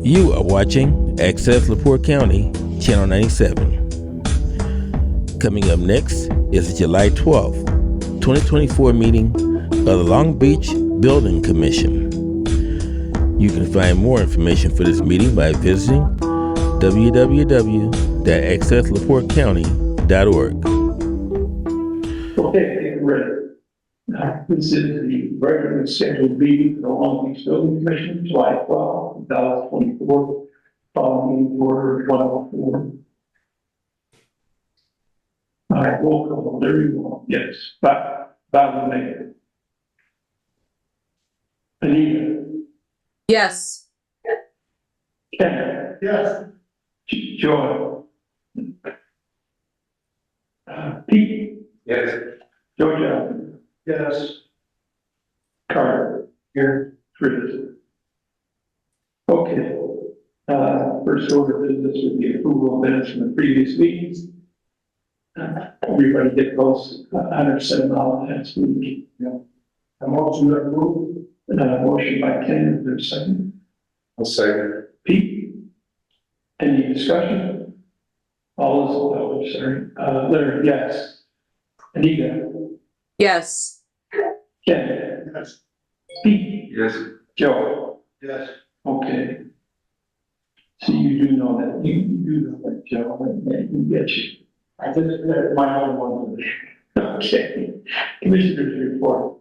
You are watching Access LaPorte County, Channel 97. Coming up next is the July 12th, 2024 meeting of the Long Beach Building Commission. You can find more information for this meeting by visiting www.accesslaportecounty.org. Okay, ready. This is the regularly scheduled meeting for the Long Beach Building Commission, July 12, 2024, following order 104. All right, roll call, Larry Wong, yes. Bob Mayor. Anita. Yes. Ken. Yes. Joy. Pete. Yes. Georgia. Yes. Carter. Here. Chris. Okay. First order of business with the approval of minutes from the previous meetings. Everybody get those under 7 hours last week. Yeah. A motion to approve. Motion by Ken, there's a second. I'll second. Pete. Any discussion? All those, Larry, yes. Anita. Yes. Ken. Yes. Pete. Yes. Joe. Yes. Okay. So you do know that, you do know that, Joe, and get you. I just, my own one. Okay. Commissioners report.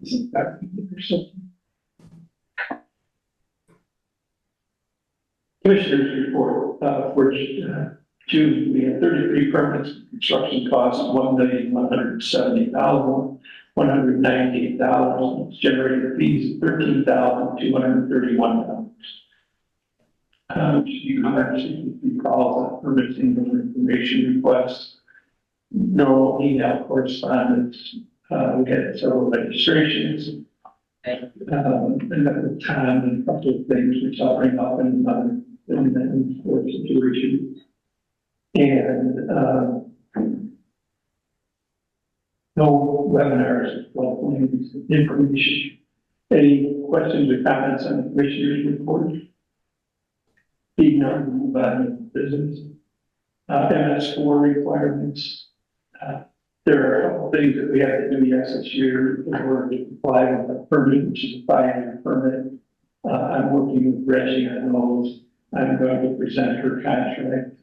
Isn't that something? Commissioners report, for June, we had 33 permits, construction costs of $1,170,198, generated fees of $13,231. You can call permitting and information requests. No email correspondence. We had several registrations. And at the time, and a couple of things which I'll bring up in the court situation. And no webinars, plans, information. Any questions or comments on the commissioner's report? Being none, business. MS4 requirements. There are a couple things that we have to do this year in order to apply with the permit, which is a 5-year permit. I'm working with Reggie on those. I'm going to present her contract,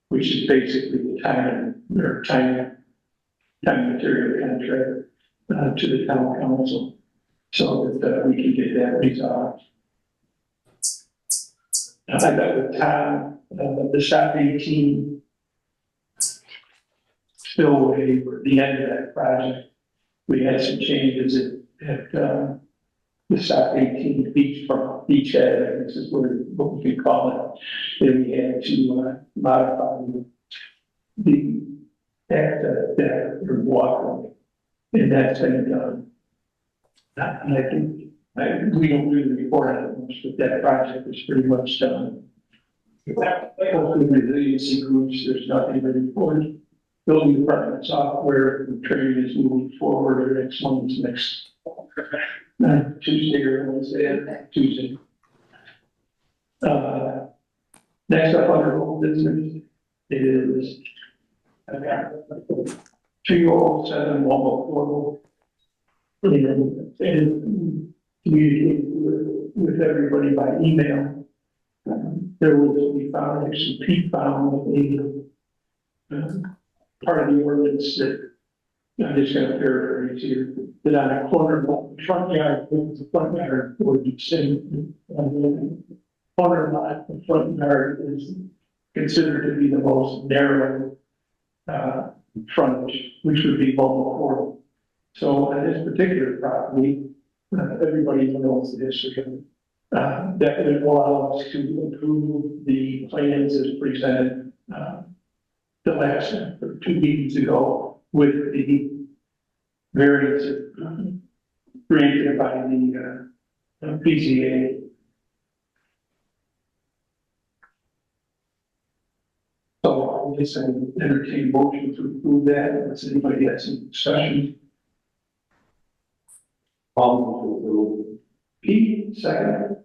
which is basically the time material contract to the town council, so that we can get that resolved. I met with Tom, the shop 18 spillway for the end of that project. We had some changes at the shop 18 beachhead, I guess is what we could call it. Then we had to modify the walkway, and that's been done. And I think we don't really report on it much, but that project is pretty much done. Hopefully, resiliency groups, there's nothing to report. Building department software, the training is moving forward. The next one is next Tuesday or Wednesday, Tuesday. Next up under old business is 207 Womble Portal. And communicate with everybody by email. There was, we found, actually Pete found a part of the ordinance that, I'm just going to paraphrase here, that on a corner lot, front yard, the front yard ordinance, and corner lot, the front yard is considered to be the most narrow frontage, which would be Womble Portal. So on this particular property, everybody knows the history. That would allow us to improve the plans as presented the last 2 meetings ago with the variance granted by the PCA. So I guess I entertain a motion to approve that unless anybody has some discussion. Pete, second.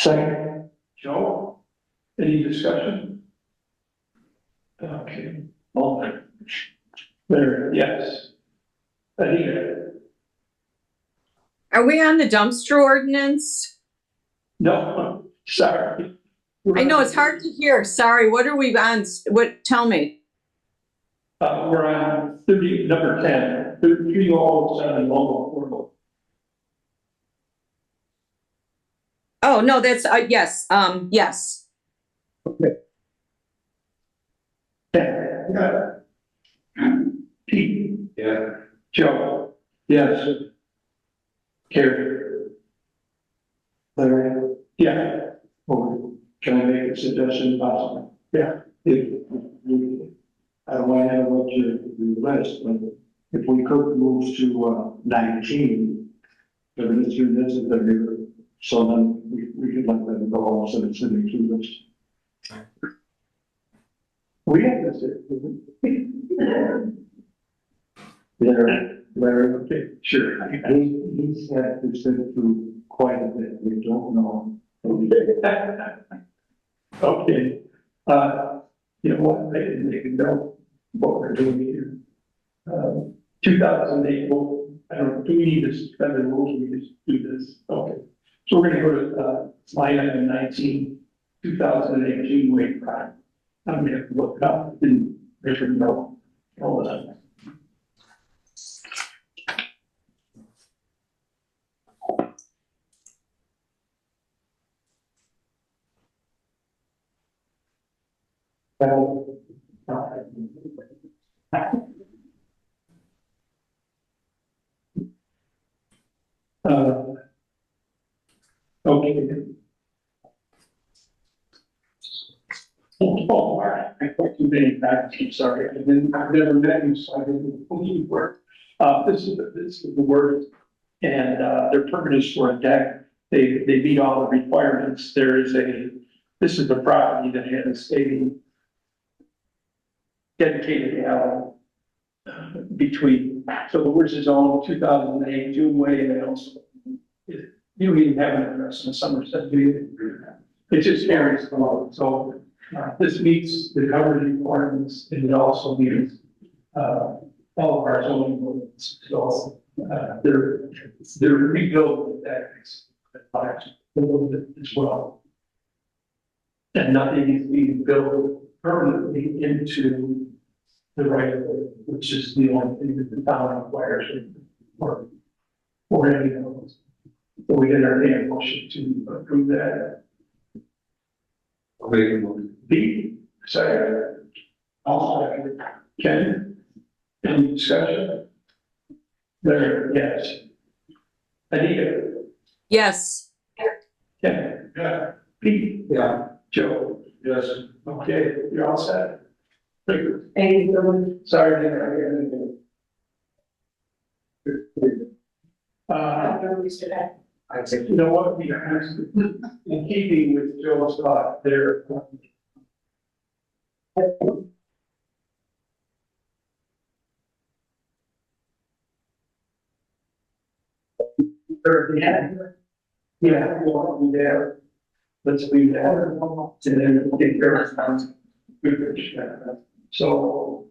Second. Joe? Any discussion? Okay. All there, yes. Anita? Are we on the dumpster ordinance? No, sorry. I know it's hard to hear. Sorry, what are we on? What, tell me. We're on number 10, 3007 mobile portal. Oh, no, that's, yes, yes. Yeah. Pete? Yeah. Joe? Yes. Carrie? Larry, Yeah. can I make a suggestion possible? Yeah. I don't want to interrupt your list, but if we could move to 19, the ministry visits that are, so then we could let them go also instead of two lists. We have this. Larry, Okay, sure. he's had to sit through quite a bit, we don't know. Okay, you know what, they didn't even know what we're doing here. 2008, well, I don't, do we need to suspend the rules, we just do this, okay. So we're gonna go to, line item 19, 2008 June Wade crime. I'm gonna have to look it up, didn't, there's no, hold on. Okay. Oh, all right, I thought you made that, I'm sorry, I've never met you, so I didn't believe you were. This is the word, and, their permit is for a deck, they meet all the requirements, there is this is the property that has a dedicated alley between, so the words is on 2008 June Way, and also, you don't even have an address in Somerset, do you? It's just areas alone, so this meets the coverage requirements, and it also meets all of our zoning ordinances. So they're rebuilding that a little bit as well. And nothing is being built permanently into the right of way, which is the only thing that the town requires or any of those. So we get our motion to approve that. I'll make a motion. Pete, second. I'll second. Ken, any discussion? Larry, yes. Anita, Yes. Ken, yeah. Pete, Yeah. Joe, Yes. okay, you're all set. Thank you. Thank you. Sorry, I didn't hear anything. You know what, we in keeping with Joe's thought there. Yeah, we want to be there. Let's be there. And then we'll take care of it. So.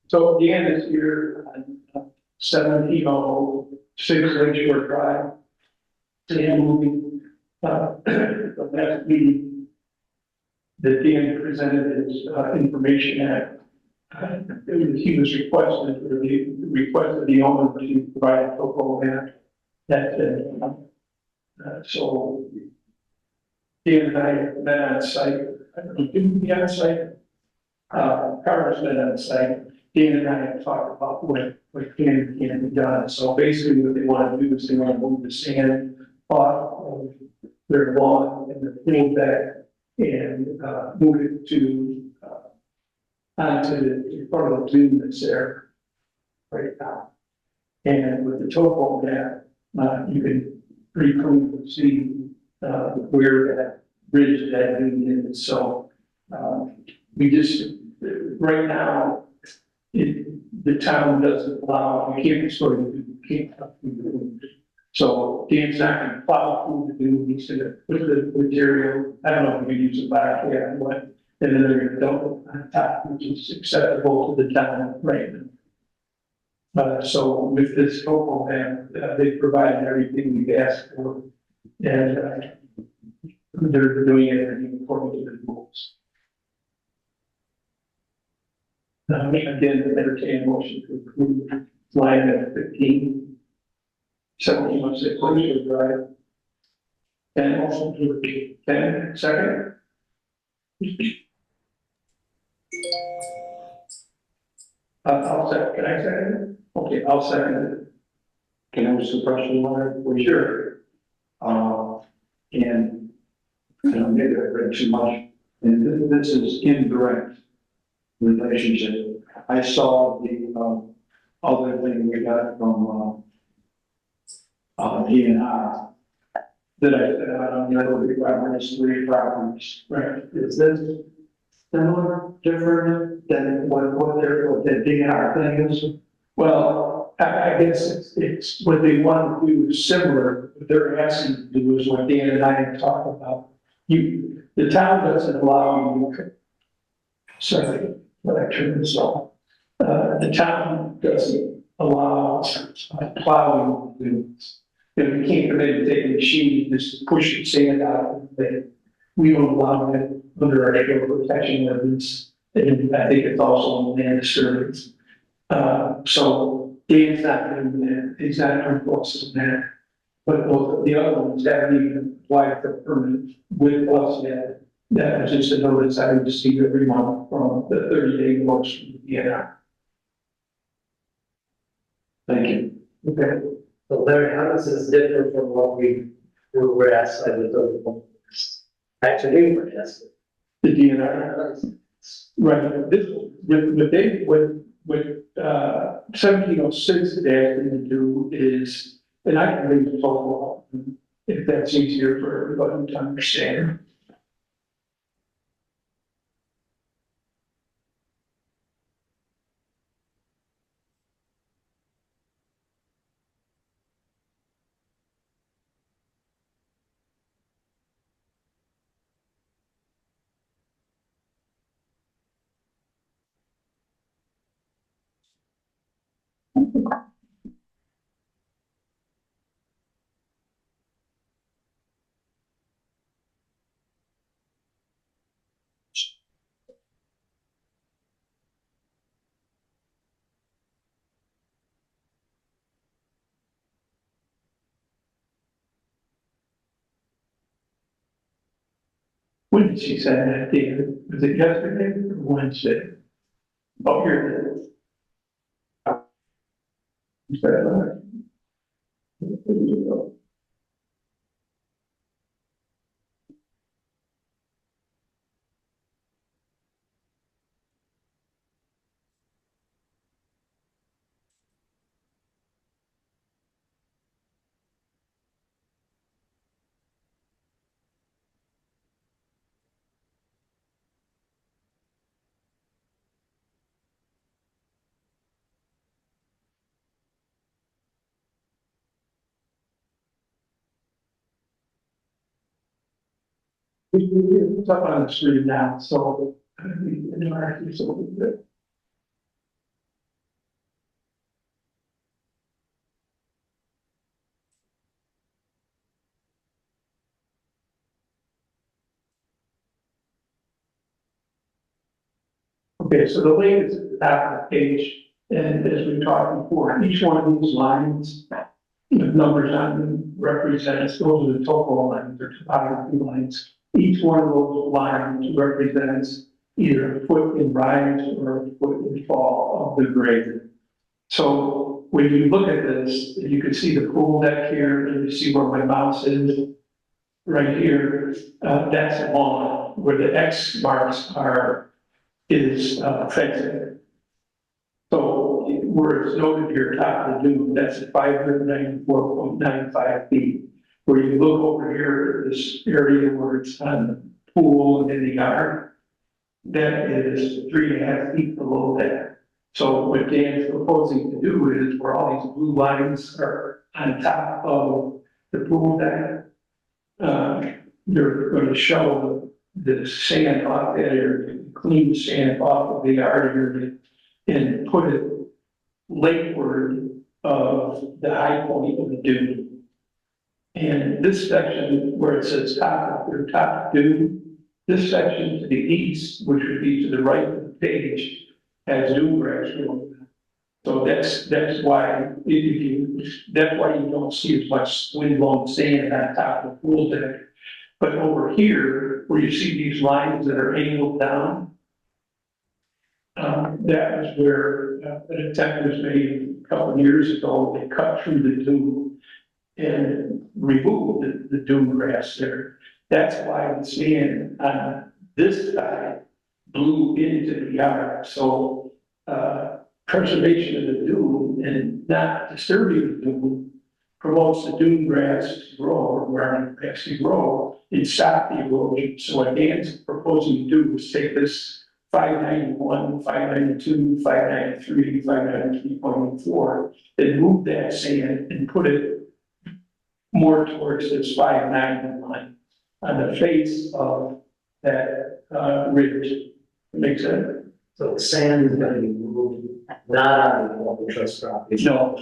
So at the end of this year, 1706 Lakeshore Drive. Dan moving, the last meeting that Dan presented his information at. He was requested, or the request of the owner to provide a topo map. So Dan and I met on site. I don't know, didn't we on site? Carter's met on site. Dan and I have talked about what can and can't be done. So basically what they want to do is they want to move the sand off of their lawn and their field bed and move it to onto the part of the dune that's there right now. And with the topo map, you can pretty clearly see where that bridge that dune is. So we just right now, the town doesn't allow, you can't sort of, So Dan's not gonna plow through the new, he's gonna put the material, I don't know if we can use it back there, but, and then they're gonna dump it on top, which is acceptable to the town right now. So with this topo map, they provided everything we've asked for, and, they're doing it according to the rules. Again, entertain a motion to approve line at 15. 1716 Glacier Drive. And motion to approve 10, second. I'll second, can I second it? Okay, I'll second it. Can I ask a question, Larry? For sure. And I don't maybe I read too much, and this is indirect relationship. I saw the, other thing we got from, DNR that I said, I don't know, the properties, 3 properties, right? Is this similar, different than what the DNR thing is? Well, I guess it's what they want to do is similar, what they're asking to do is what Dan and I have talked about. The town doesn't allow you, sorry, when I turn this off. The town doesn't allow plowing to do this. You can't come in and take a machine, just push the sand out. We don't allow that under our shore protection ordinance. And I think it's also land disturbance. So Dave's not doing that, he's not enforcing that. But both the other ones haven't even applied for permit with us yet. That was just a notice I received every month from the 30-day notice from the DNR. Thank you. Okay. So Larry, how does this differ from what we were asked by the actually we were asked? The DNR. Right, this, what they, what 1706 they asked me to do is, and I can read the total if that's easier for everybody to understand. When did she say that, David? Was it yesterday or Wednesday? Oh, here it is. Is that right? It's up on the screen now, so we interact with some of it. Okay, so the link is at the top of the page, and as we talked before, each one of these lines, the numbers on them represents, those are the topo lines or topography lines. Each one of those lines represents either a foot in rise or a foot in fall of the grade. So when you look at this, you can see the pool deck here, and you see where my mouse is right here. That's a lawn where the X marks is fencing. So where it's noted here, top of the dune, that's at 594.95 feet. Where you look over here, this area where it's on the pool and in the yard, that is 3.5 feet below that. So what Dan's proposing to do is where all these blue lines are on top of the pool deck, they're gonna shovel the sand off that area, clean the sand off of the yard area, and put it lakeward of the high point of the dune. And this section where it says top dune, this section to the east, which would be to the right of the page, has dune grass growing. So that's why that's why you don't see as much windblown sand on top of the pool deck. But over here, where you see these lines that are angled down, that is where an attempt was made a couple of years ago. They cut through the dune and removed the dune grass there. That's why the sand on this side blew into the yard. So preservation of the dune and not disturbing the dune promotes the dune grass to grow, or ground grass to grow, and stop the erosion. So what Dan's proposing to do is take this 591, 592, 593, 593.4, and move that sand and put it more towards this 591 on the face of that ridge. Makes sense? So the sand is gonna be moved, not on the local trust property. No,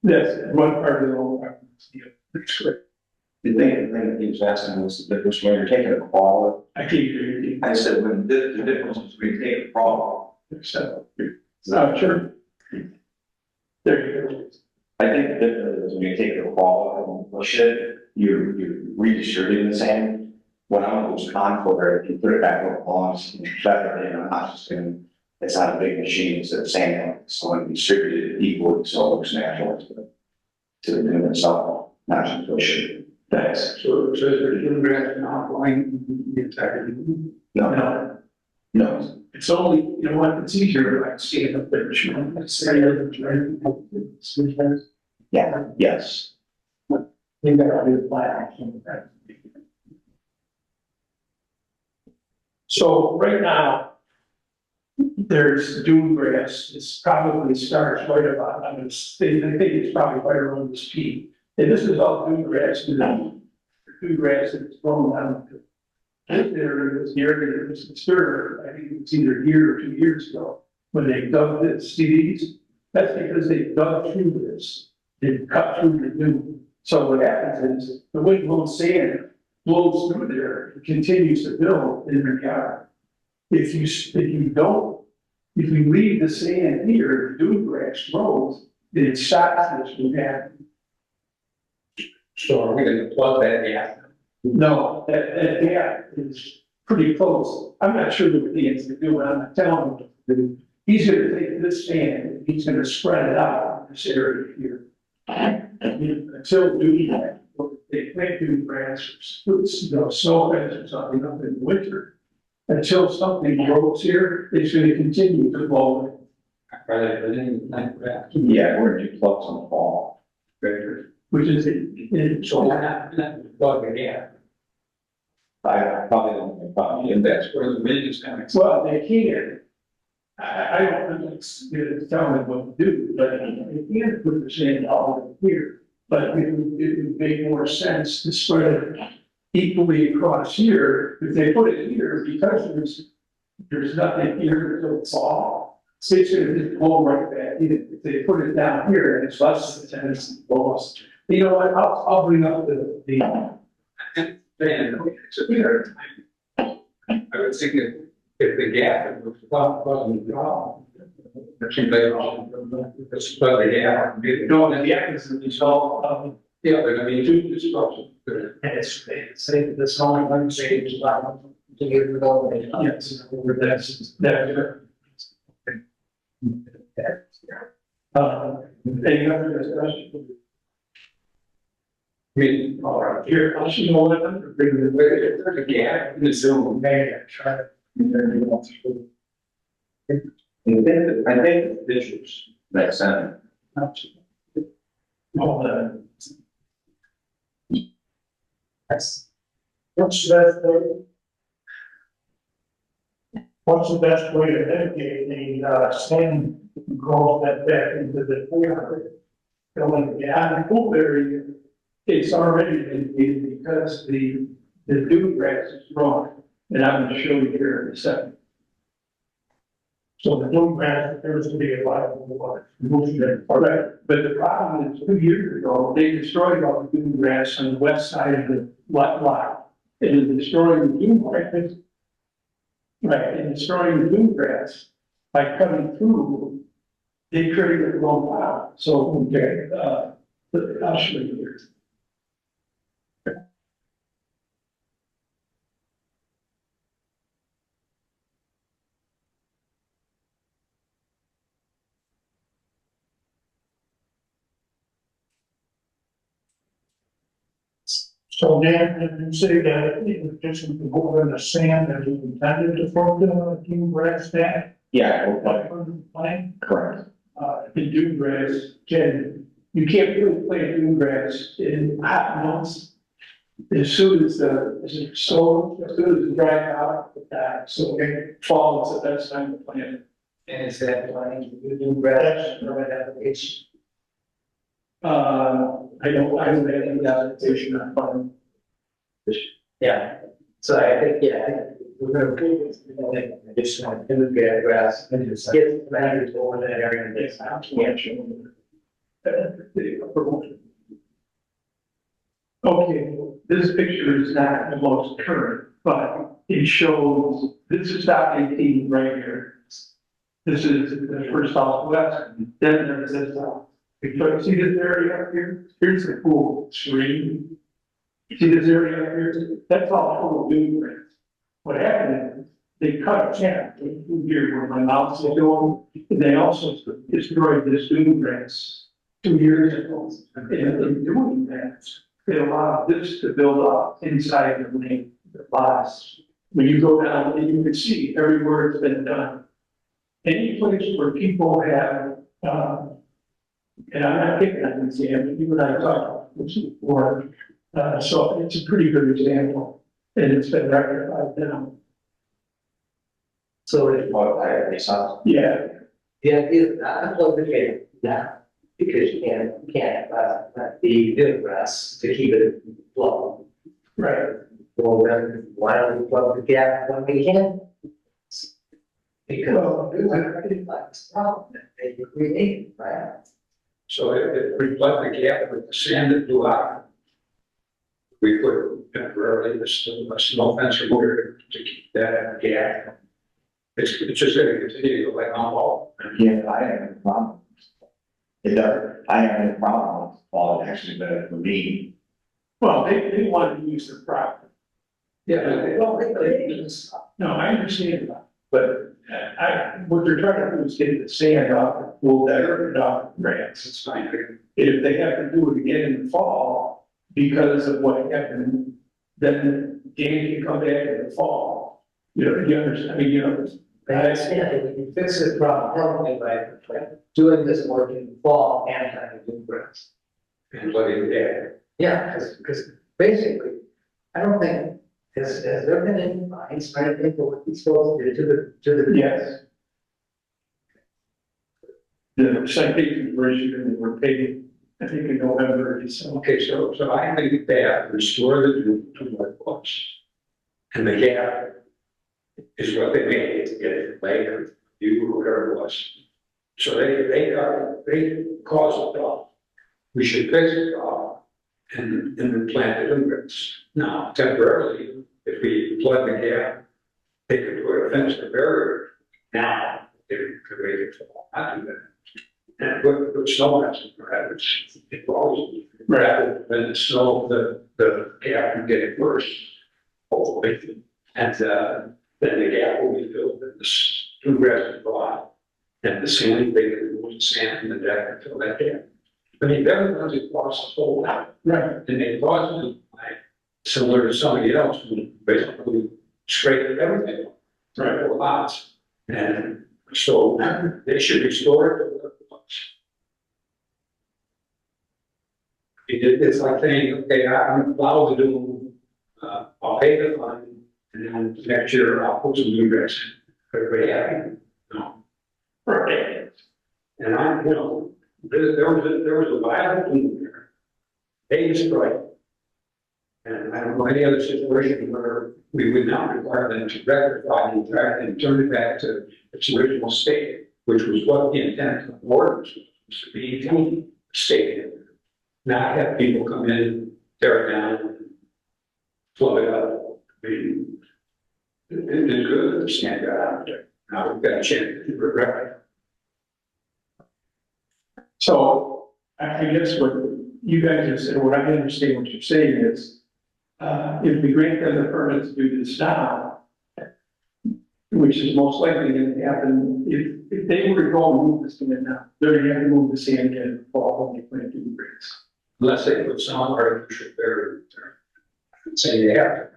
that's one part of the whole property. That's correct. The thing he was asking was the difference when you're taking a crawl. I can't agree. I said, when the difference is when you take a crawl. So, sure. There you go. I think the difference is when you take a crawl and push it, you're redistributing the sand. When I'm with contour, if you put it back on ponds, better, you know, not just in, it's not a big machine, it's a sand, so when you distribute it equally, so it looks natural to the dune itself, not just push it. Thanks. So there's dune grass not lying the entire. No, no. It's only, you know what, it's easier like stand up there, Yeah, yes. You gotta do the flat action. So right now, there's dune grass, it's probably starts right about, I think it's probably right around this peak. And this is all dune grass, dune grass that's grown down. There is the area that was disturbed, I think it was either a year or 2 years ago, when they dug this, see these? That's because they dug through this, they cut through the dune. So what happens is, the windblown sand blows through there, and continues to build in the yard. If you leave the sand here, the dune grass grows, then it stops this from happening. So are we gonna plug that gap? No, that gap is pretty close. I'm not sure what the answer to do, I'm not telling him what to do. He's gonna take this sand, he's gonna spread it out in this area here. Until doing that, they plant dune grass, or snow grass or something up in the winter. Until something grows here, it's gonna continue to blow. Are they putting like that? Yeah, where do you plug on the fall? Which is it. So we're not plug the gap, I probably don't think about and it. that's where the wind is coming. Well, they can. I don't, I'm not gonna tell them what to do, but they can put the sand all over here. But it would make more sense to spread it equally across here. If they put it here, because there's nothing here until fall, it's gonna just blow right back in. If they put it down here, and it's less than 10 lost. You know what, I'll bring up the. Then, so here, I would think if the gap was wasn't gone, that you may just plug the gap. No, the gap is the result of. Yeah, but I mean, Dune destruction. And it's say that this whole one stage is about to get rid of it. Yes, that's. Any other discussion? I mean, All right, here, I'll show you what I'm bringing it if there's a gap in the zone, try it. I think the pictures make sense. All the. That's. What's that? What's the best way to mitigate the, sand growth that back into the pool? Filling the Yeah, the pool area, it's already indicated because the dew grass is growing, and I'm gonna show you here in a second. So the new grass, there's gonna be a lot of water. Right, but the problem is 2 years ago, they destroyed all the dune grass on the west side of the lot. And in destroying the dune grass. Right, and destroying the dune grass by cutting through, they created a long pile. So, I'll show you here. So Dan, did you say that in addition to over the sand that you intended to form the new grass that? Yeah, Plan? correct. The dune grass you can't really plant dune grass in hot months. As soon as as soon as it dries out, so fall is the best time to plant it. And is that planning to do grass permit application? I don't have any application on farm. Yeah, so I think, we're gonna approve this, additional grass, and just get managers over that area and this. Okay, this picture is not the most current, but it shows, this is dot 18 right here. This is the first house west, then there's this house. Because see this area up here? Here's the pool stream. See this area up here? That's all full of dune grass. What happened is, they cut a path through here where my house is going, and they also destroyed this dune grass 2 years ago. And in doing that, they allowed this to build up inside the lane, the lots. When you go down, and you can see everywhere it's been done. Any place where people have, and I'm not picking on this, but you and I talked about this before, so it's a pretty good example, and it's been rectified now. So it, Yeah, the idea, I'm looking at that, because you can't, the new grass to keep it low. right. Well, then, why don't we plug the gap when we can? Because there's a pretty complex problem that they create, right? So it reflect the gap with the sand that blew out. We put temporarily a snow fence over to keep that gap. It's just gonna continue to go like on wall. Yeah, I have no problem. It does, I have no problem, well, it actually better for me. Well, they want to use the property. Yeah, Well, they No, I understand that, but what they're trying to do is get the sand off, the pool, that earth off the grass. it's fine. If they have to do it again in the fall because of what happened, then Dan can come back in the fall. You know, you understand, I mean, you know, I understand that we can fix the problem permanently by doing this work in the fall and having new grass. And letting it, Yeah, because basically, I don't think, has there been any fines or anything for what he's supposed to do to the. yes. The citation version and were paid, I think in November, December. okay, so I think that restore the dune to what it was. And the gap is what they made to get it later, you or whatever it was. So they caused the problem. We should fix the problem and then plant the new grass. Now, temporarily, if we flood the gap, they could put a fence or barrier. Now, they could wait it for not do that. And put snow fence perhaps, it always, rather than the snow, the gap would get worse. Hopefully, and then the gap will be filled with the new grass is gone. And the sand, they can remove the sand from the deck and fill that gap. I mean, they're the ones who cross the whole line. Right. And they caused it, like, similar to somebody else who basically scraped everything, right, for lots. And so they should restore it to what it was. It's like saying, okay, I'm allowed to do, I'll pay the fine, and then next year I'll put some new grass in. Everybody happy? No. Right. And there was a violent in there. They destroyed it. And I don't know any other situation where we would not require them to rectify the entire and turn it back to its original state, which was what the intent of the ordinance was to be the state. Not have people come in, tear it down, and flood it up. I mean, it's good that the sand got out there. Now we've got a chance to regret it. So I guess what you guys have said, what I understand what you're saying is, if we grant them the permit to do this now, which is most likely going to happen, if they were to go and move this in now, they're going to have to move the sand again in the fall when they plant the bricks. Unless they put some artificial barrier there. Say they have to.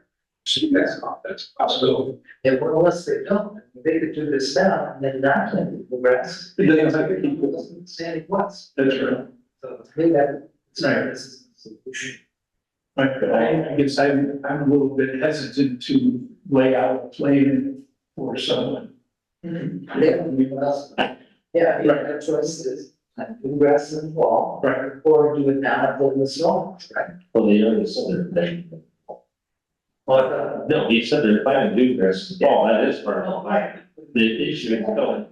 See, that's a possibility. Yeah, well, unless they don't, they could do this now and then not plant the grass. It doesn't have to keep it. Sandy what's, That's right. so to me that, Right. this is the solution. But I guess I'm a little bit hesitant to lay out a plan for someone. Yeah, what else? Yeah, you have choices, do grass in the fall, Right. or do it now in the snow, right? Well, they already said they. Well, no, he said they're planning to do this, fall, that is part of the plan. The issue is still.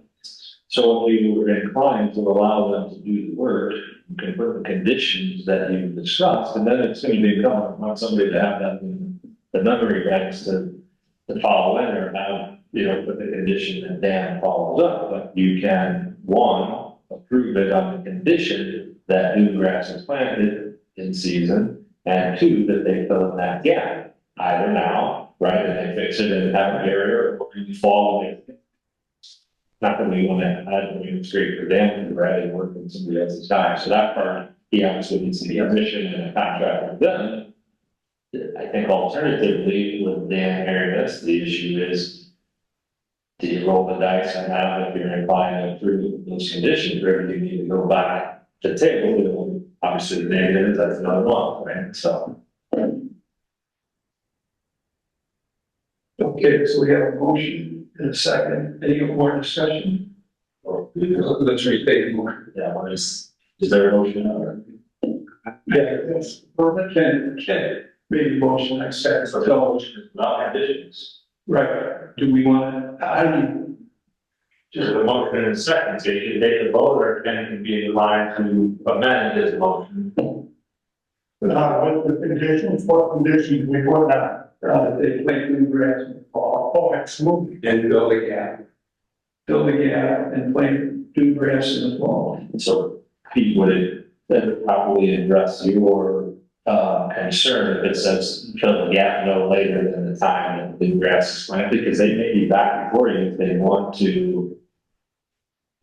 So if you were inclined to allow them to do the work, you can put the conditions that you discussed, and then it's gonna be incumbent on somebody to have that in the memory banks to follow in or have, put the condition that Dan follows up, but you can, one, approve it on the condition that new grass is planted in season, and two, that they fill in that gap, either now, right, and they fix it and have a barrier, or in the fall, not that we want to add the straight for Dan, right, and work in somebody else's time, so that part, he obviously needs to be a mission and a contract with them. I think alternatively, with Dan hearing this, the issue is, do you roll the dice and have, if you're inclined to approve those conditions, or do you need to go back to the table? Obviously, the negative, that's another one, right, so. Okay, so we have a motion and a second. Any more discussion? Let's restate more. Yeah, what is there a motion or? Yeah, that's perfect. Ken made a motion, I second. So the So, motion is without conditions. right, do we want to, how do you? Just a motion in a second, so you can take the vote, or Ken can be in line to amend his motion. With the conditions, what conditions we put down? They plant new grass in the fall. Oh, absolutely. And build a gap. Fill the gap and plant new grass in the fall. So Pete, would it then probably address your concern if it says fill the gap no later than the time that the grass is planted, because they may be back before you if they want to.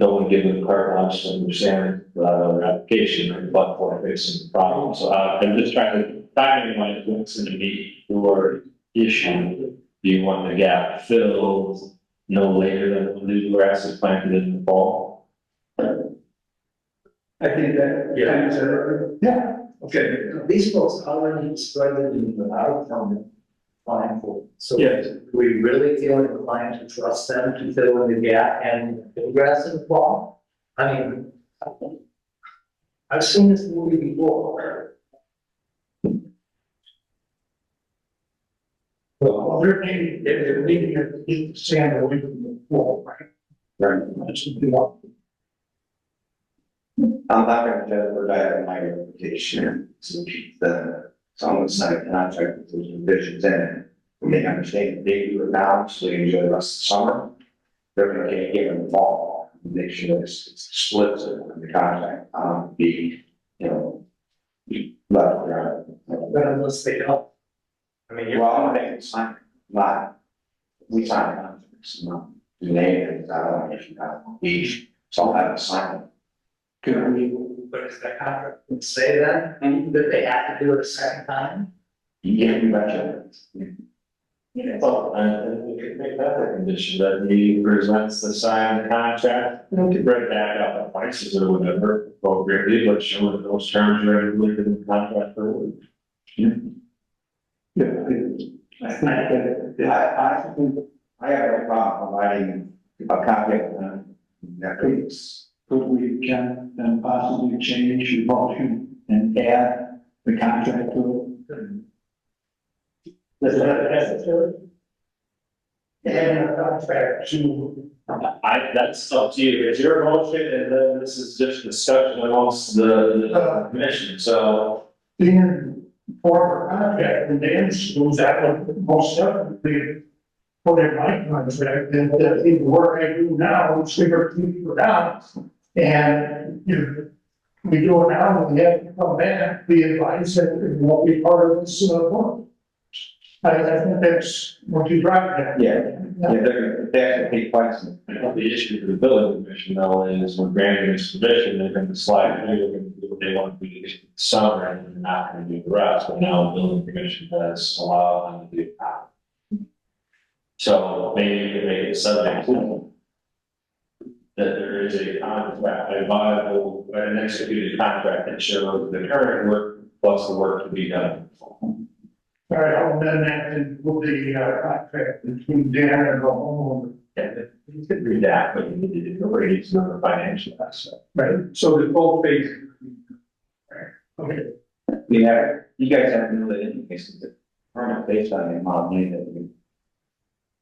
Don't give them carte blanche to understand without another application, but for fixing the problem. So I'm just trying to, timing wise, what's going to be your issue? Do you want the gap filled no later than when the grass is planted in the fall? I think that, yeah, is that right? Yeah. Okay, These folks already spread it in without permit, fine for. So yes, we really feel inclined to trust them to fill in the gap and build grass in the fall? I mean, I've seen this movie before. Well, they're needing to keep the sand away from the wall, right? Right. That's what they want. I'm not gonna jeopardize my reputation to keep so I'm gonna sign a contract with those provisions in it. When they understand that they do it now, so they enjoy the rest of the summer. They're gonna get it in the fall, make sure it's splits in the contract, be, left around. But unless they don't. I mean, Well, I'm gonna make it sign, not, we sign contracts, not do anything, I don't know if you have each, so I'll have to sign it. Could we, but is that contract would say that, that they have to do it a second time? Yeah, you betcha. Well, and we could make that a condition that he presents the signed contract, to break back up the prices or whatever appropriately, but show that those terms are included in the contract for work. yeah. I think that, I have no problem providing a copy of that, please. Could we can then possibly change your motion and add the contract to it? Is that necessary? And a contract to, That's up to you, it's your motion, and then this is just discussion amongst the commission, so. in form of contract, and Dan's was that one most definitely put in my contract, and the work I do now, it's figure people down. And, you know, we do it now, and we have to come back, be advised that it won't be part of this, work. I think that's what you drive at. Yeah, they're pay twice. The issue for the building commission though is when granting this permission, they're going to slide through, they're going to do what they want to do this summer, and they're not going to do the rest, but now the building commission has allowed them to do that. So maybe you can make it subject to that there is a contract, a viable, an executed contract that shows the current work plus the work to be done. All right, I'll amend that and with the, contract between Dan and the homeowner. And you could read that, but you need to do the ratings and the financial aspect. Right, so the full phase. Okay. You guys have to know that in case the permit based on the amount of money that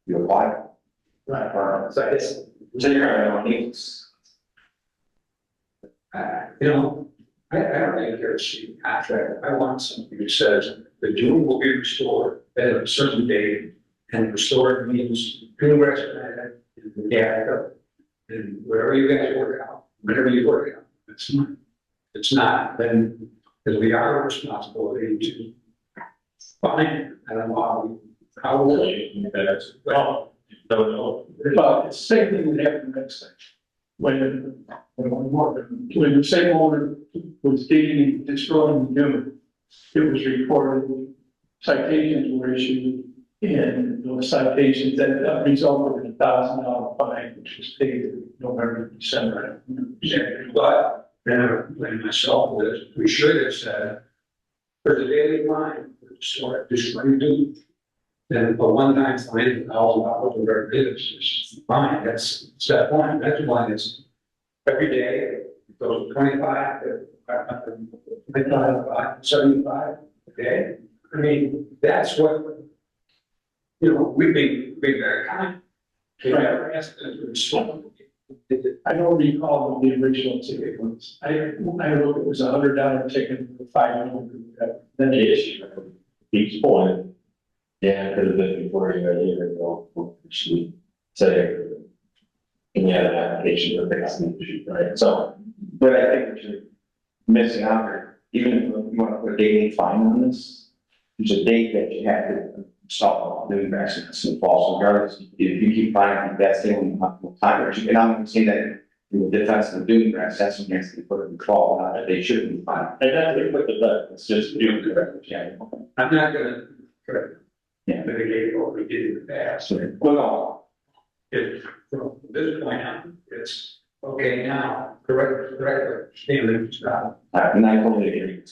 you apply. right, so it's, So you're gonna need. You know, I don't think there's a contract. I want something that says the dune will be restored at a certain date. And restored means dune restoration, and wherever you guys work out, whatever you work out, it's not. It's not, then, because we are responsibility to find, I don't know how we, Well, Well, it's the same thing that happened next time. When the same owner was digging and destroying the dune, it was reported, citations were issued, and those citations that resulted in $1,000 fine, which was paid in November, December. but, then I blame myself with it, we should have said, for the daily fine, restore, destroy dune. Then a one-time fine of $1,000 or whatever it is fine, that's step one, that's one, it's every day, it goes to 25, 25, 75, okay? I mean, that's what, you know, we've been very kind. We never asked them to restore. I don't recall what the original ticket was. I don't know if it was $100 ticket for 500. then the issue, each point, yeah, it could have been before a year ago, actually, say, any other application that they have an issue, right? So, But I think what you're missing out here, even if you want to put a daily fine on this, there's a date that you have to stop doing accidents and false regardless. If you keep finding that's the only time, and I'm going to say that in the defense of doing grass, that's when you have to put it in call, not that they shouldn't be fined. and that's what put the button, it's just doing correct. Yeah. I'm not gonna Yeah. mitigate what we did in the past. Well, no, If from this point on, it's okay now, correct, standards, and I totally agree.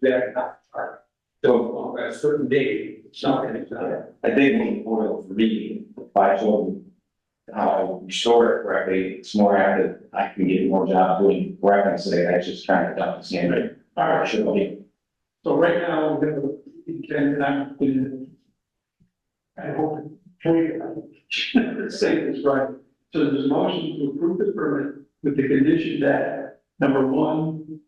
that not part. So at a certain date, something is done. I think moving forward for me, if I told how I restore it correctly, it's more active, I can get more job doing correctly, so I just trying to dump the standard. All right, should be. So right now, we're gonna, and I'm gonna, I hope, say this right. So there's a motion to approve the permit with the condition that, number one,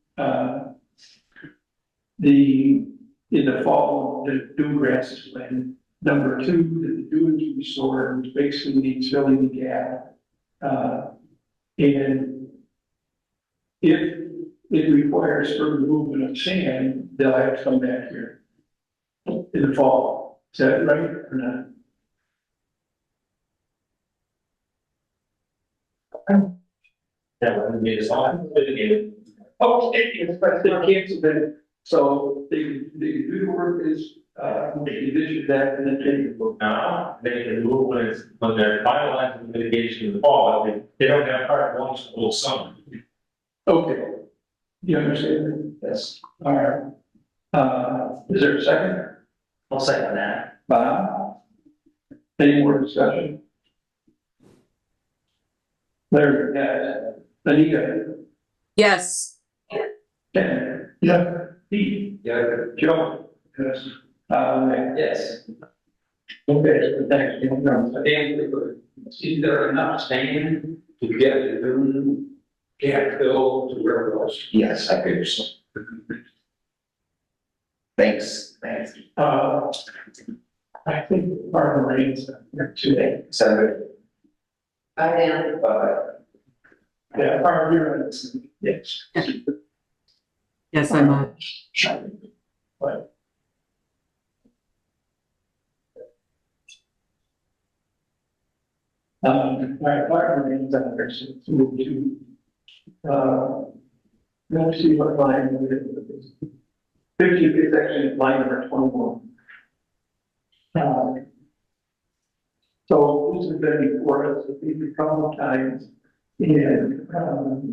in the fall, the dune grass is planted. Number two, that the dune is restored, which basically means filling the gap. And if it requires further movement of sand, they'll have to come back here in the fall. Is that right or not? Yeah, let me get this on, mitigated. Oh, they cancel it, so they do the work is, they condition that and then they will. Now, they can move when they're finalizing mitigation in the fall, but they don't have carte blanche the whole summer. Okay. You understand? Yes. All right. Is there a second? I'll second that. Bob? Any more discussion? Larry, yes. Anita, Yes. Ken, Yeah, Pete, Yeah. Joe, yes. yes. Okay, thanks. Is there enough sand to get the new gap filled to where it was? Yes, I figured so. Thanks. I think part of the rains today. Senator. Bye, Dan. Yeah, part of your, yes. Yes, I'm on. But. My partner is out there, so it's moved to, let's see what line it is. 50 is actually line number 21. So this has been before us a couple of times, and,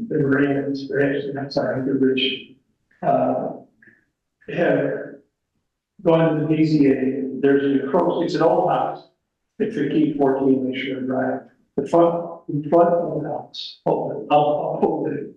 the rains, actually, I'm sorry, the rich, have gone to the BZA. There's an approach, it's an old house. It's 1514 Mission Drive. The front of the house, I'll hold it.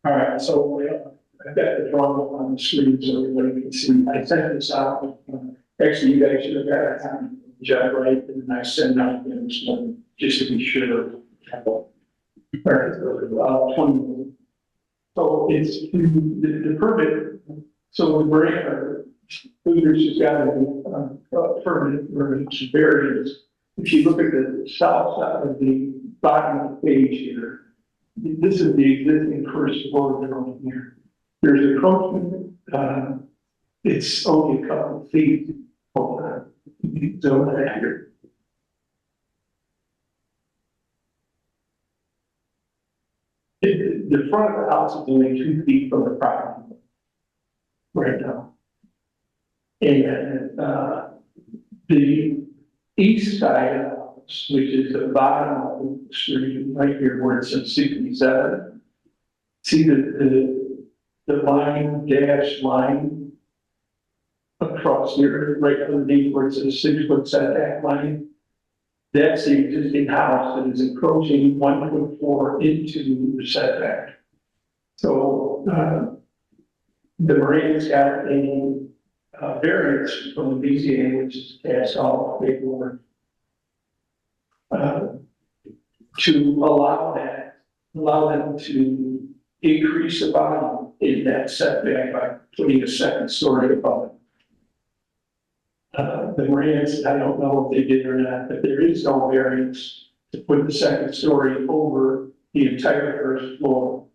All right, so I've got the drawing up on the screen so everybody can see. I sent this out. Actually, you guys should have got it on Judd, right? And I sent out this one just to be sure. All right, 20. So it's the permit. So the brand, Hooters has got a permit where it's various. If you look at the south side of the bottom of the page here, this is the existing first floor down here. There's a encroachment, it's only a couple of feet over the zone here. The front of the house is only 2 feet from the property right now. And, the east side of the house, which is the bottom of the street, right here where it says 67. See the line, dash line across here, right underneath where it says 6 foot setback line. That's the existing house that is encroaching 1.4 into the setback. So, the Marine's got a variance from the BZA, which is cast off paperwork, to allow them to increase the volume in that setback by putting a second story above it. The Marines, I don't know if they did or not, but there is no variance to put the second story over the entire first floor.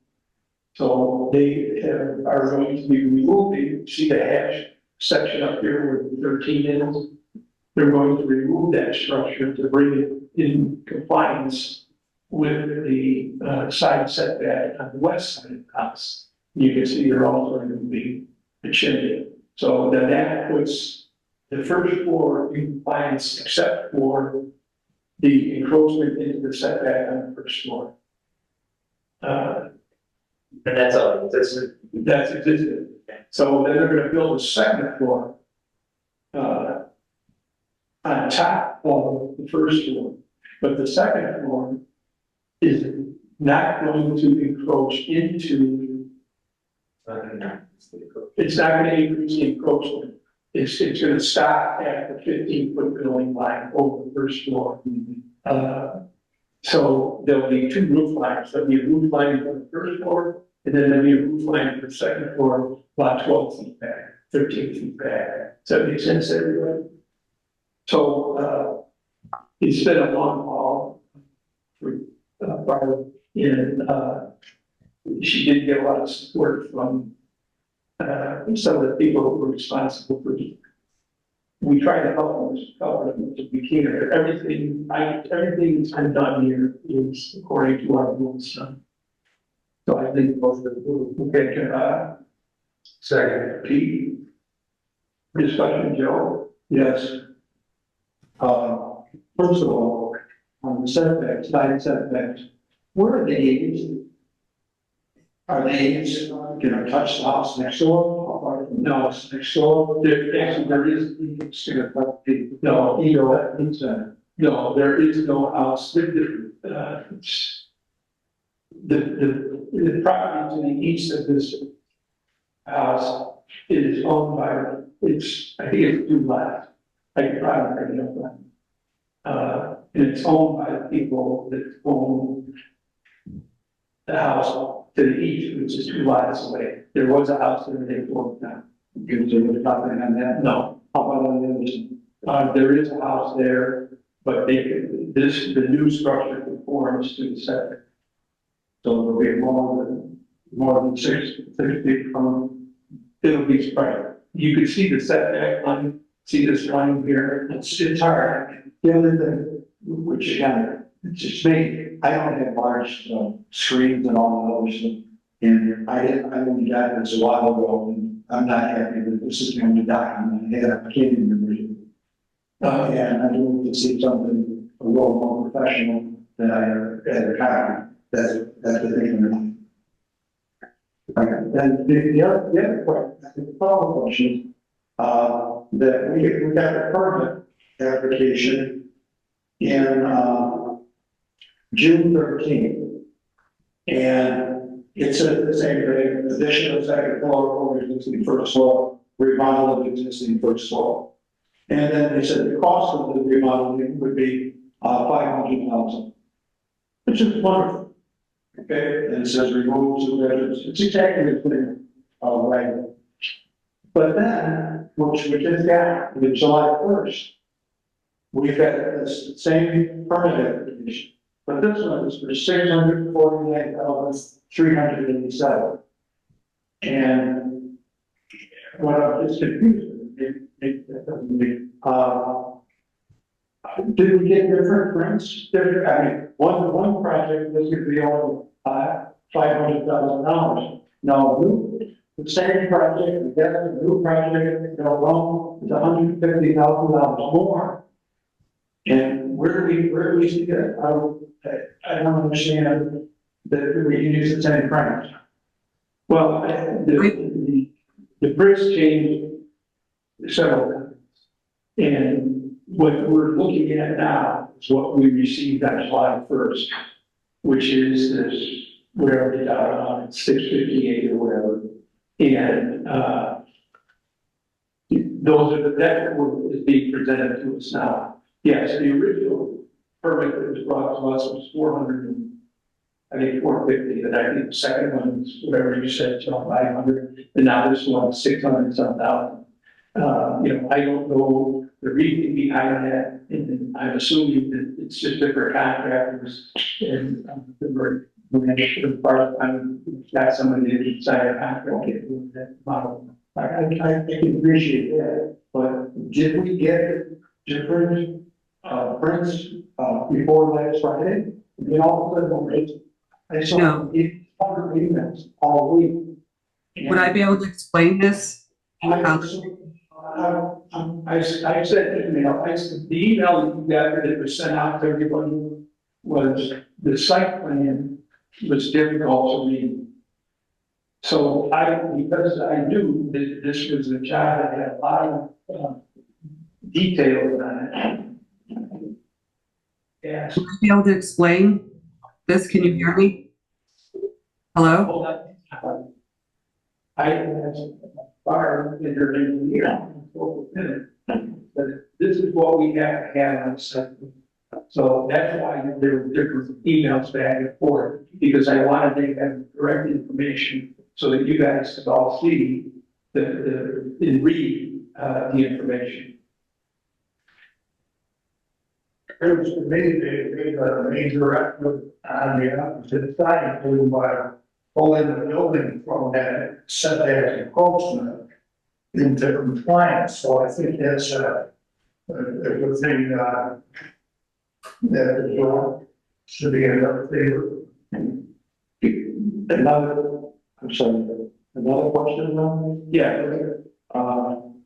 So they are going to be removing, see the hash section up here where the 13 is? They're going to remove that structure to bring it in compliance with the side setback on the west side of the house. You can see they're also removing the chimney. So then that puts the first floor in compliance except for the encroachment into the setback on the first floor. And that's all, That's existing. So then they're gonna build a second floor on top of the first floor. But the second floor is not going to encroach into, it's not gonna increase the encroachment. It's gonna stop at the 15-foot building line over the first floor. So there'll be 2 roof lines. There'll be a roof line for the first floor, and then there'll be a roof line for the second floor, about 12 feet back, 13 feet back. Does that make sense, everybody? So, it's been a long haul for Barb, and she did get a lot of support from some of the people who were responsible for it. We try to help them as much as we can. Everything that's been done here is according to our rules. So I think both of them, okay, second, Pete, Discussion, Joe? Yes. First of all, on the setbacks, side setbacks, where are the aids? Are the aids gonna touch the house next door? How far from the house next door? Actually, there is, It's gonna affect the, no, you know, that means that. no, there is no house. The property to the east of this house is owned by, I think it's two lots. I can probably bring it up. And it's owned by the people that own the house to the east, which is 2 lots away. There was a house there, they tore it down. Gives you nothing on that. No, How about on the other side? there is a house there, but the new structure conforms to the setback. So it'll be more than 6 feet from, It'll be spread. You can see the setback line, see this line here, it's hard. the other thing, which again, it's just me, I don't have large screens and all that other stuff. And I only got this a while ago, and I'm not happy that this is the only document I have, I can't even read it. And I do need to see something a little more professional than I had a copy, that's the thing. Okay, and the other question, I think the follow-up question, that we got a permit application in, June 13th. And it said the same thing, addition of second floor over existing first floor, remodel of existing first floor. And then they said the cost of the remodeling would be, $500,000, which is wonderful. Okay, and it says remove 2 bedrooms, it's exactly the thing, right. But then, which we just got, with July 1st, we've got this same permit application, but this one is for $649,387. And what I'm just confused, did we get different prints? I mean, one project was going to be only $500,000. No, the same project, we got a new project, alone, it's $150,000 more. And where do we see that? I don't understand that we can use the same print. Well, the bricks changed several times. And what we're looking at now is what we received on July 1st, which is this, whatever it's out on, 658 or whatever. And, that is being presented to us now. Yes, the original permit that was brought to us was 450, and I think the second one was whatever you said, 500, and now this one is 600 some thousand. I don't know the reasoning behind that, and I'm assuming that it's just different contractors, and got somebody to sign a contract with that model. I can appreciate that, but did we get different prints before last Friday? All of them, I saw No. 800 emails all week. Would I be able to explain this? I said email, the email that you got that was sent out to everyone was the site plan was difficult to read. So because I knew that this was a job that had a lot of details on it. Yes. Would I be able to explain this? Can you hear me? Hello? I asked Barb in her engineer, but this is what we have to have on site. So that's why there were different emails back and forth, because I wanted to have correct information so that you guys could all see and read the information. It was to me, they made a major effort on the opposite side to pulling the building from that setback encroachment into compliance. So I think that's a good thing that should be in our favor. I'm sorry, another question now? Yeah.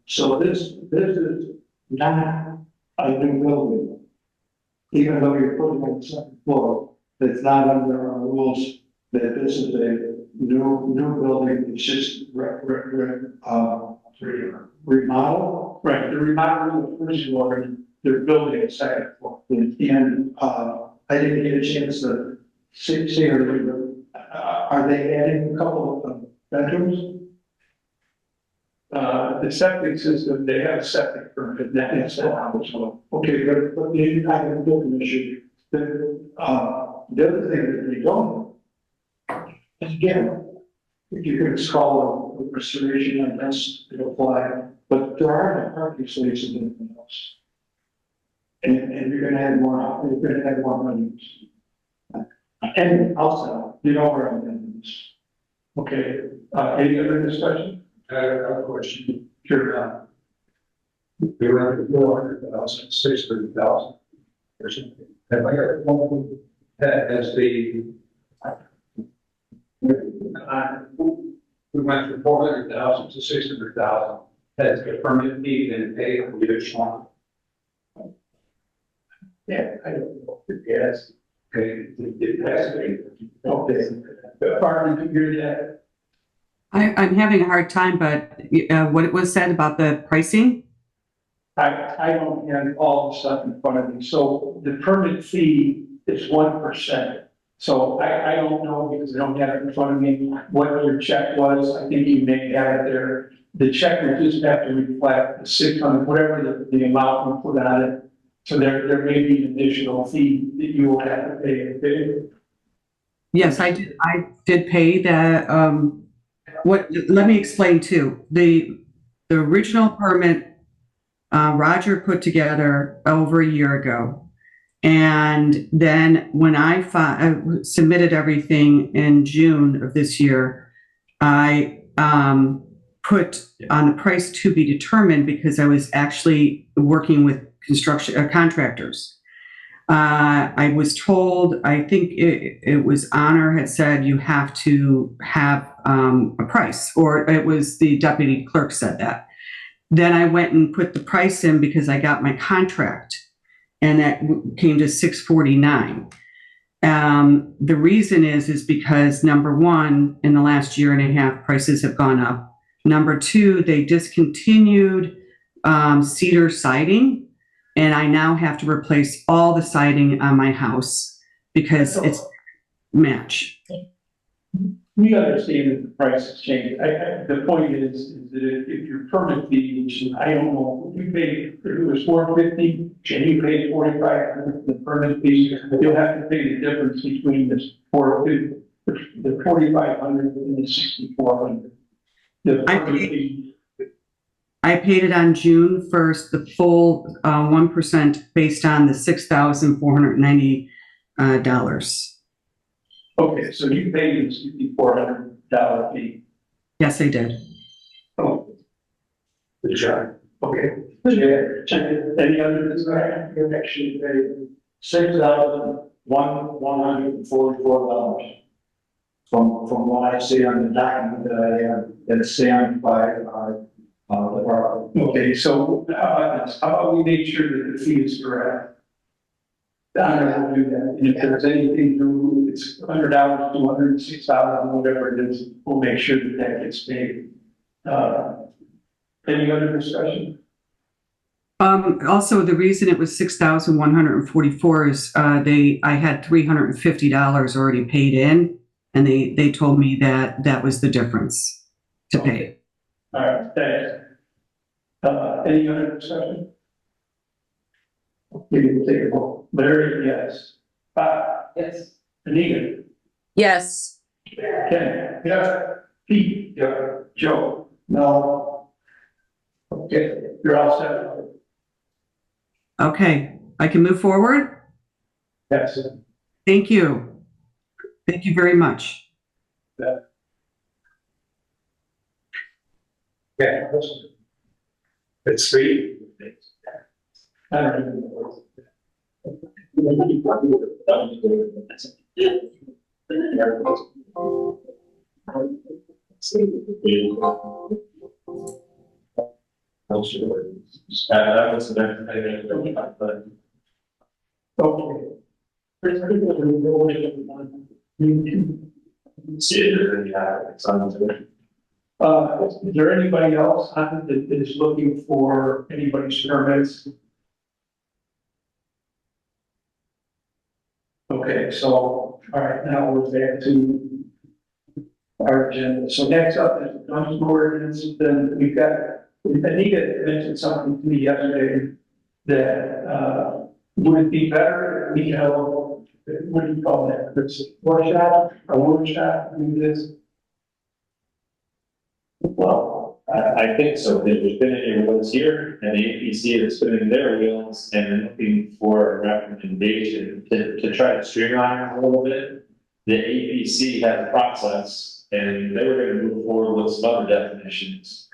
So this is not a new building. Even though you're putting on the second floor, it's not under our rules that this is a new building, it's just remodel. Right, the remodeling of the first floor, they're building a second floor. And, I didn't get a chance to see her, are they adding a couple of bedrooms? The septic system, they have a septic permit, that is the house. Okay, but you have a building issue. The other thing that they don't, is again, if you could install a restoration and that's to apply, but there are no parking spaces in the house. And you're gonna have more money. And also, you know where I'm in this. Okay, any other discussion? I have a question. Sure. We were at 400,000, 600,000. Or something. Have I heard one as the we went from 400,000 to 600,000. Has the permit fee been paid for the additional? Yeah, I don't know. Yes. Okay, it has to be. Okay. Barbara, did you hear that? I'm having a hard time, but what it was said about the pricing? I don't have all the stuff in front of me. So the permit fee is 1%. So I don't know because I don't have it in front of me what your check was. I think you may have it there. The check would just have to reflect the 600, whatever the amount we put on it. So there may be an additional fee that you will have to pay. Yes, I did pay the, let me explain too. The original permit, Roger put together over a year ago. And then when I submitted everything in June of this year, I put on the price to be determined because I was actually working with construction contractors. I was told, I think it was Honor had said you have to have a price, or it was the deputy clerk said that. Then I went and put the price in because I got my contract, and that came to $649. The reason is because number one, in the last year and a half, prices have gone up. Number two, they discontinued cedar siding. And I now have to replace all the siding on my house because it's match. We understand that the price has changed. The point is that if your permit fee, which I don't know, if you paid, if it was $450 and you paid $4,500 the permit fee, you'll have to pay the difference between this $450, the $4,500 and the $6,400. The permit fee. I paid it on June 1st, the full 1% based on the $6,490. Okay, so you paid the $6,400 fee. Yes, I did. Oh, The job. okay. Any other discussion? You actually paid $6,144 from what I see on the document that I have, that's stamped by the borough. Okay, so how about we make sure that the fee is correct? Honor will do that, and if there's anything new, it's $100, $206, whatever it is, we'll make sure that that gets paid. Any other discussion? Also, the reason it was $6,144 is I had $350 already paid in, and they told me that was the difference to pay. All right, thanks. Any other discussion? We can take a vote. Larry, yes. Bob? Yes. Anita? Yes. Ken? Yeah. Pete? Yeah. Joe? No, Okay, you're all set. Okay, I can move forward? Yes. Thank you. Thank you very much. Yeah. It's three. I don't even know. dumpster ordinance. That was the next thing, but Okay. consider, yeah, it's on the. Is there anybody else on that is looking for anybody's permits? Okay, so, all right, now we're back to our agenda. So next up is the dumpster ordinance. Then we've got, Anita mentioned something to me yesterday that, would it be better, if we held, what do you call that? It's a workshop, do this? Well, I think so. There's been any wheels here, and the APC is spinning their wheels and looking for a recommendation to try to streamline it a little bit. The APC had a process, and they were going to move forward with some other definitions.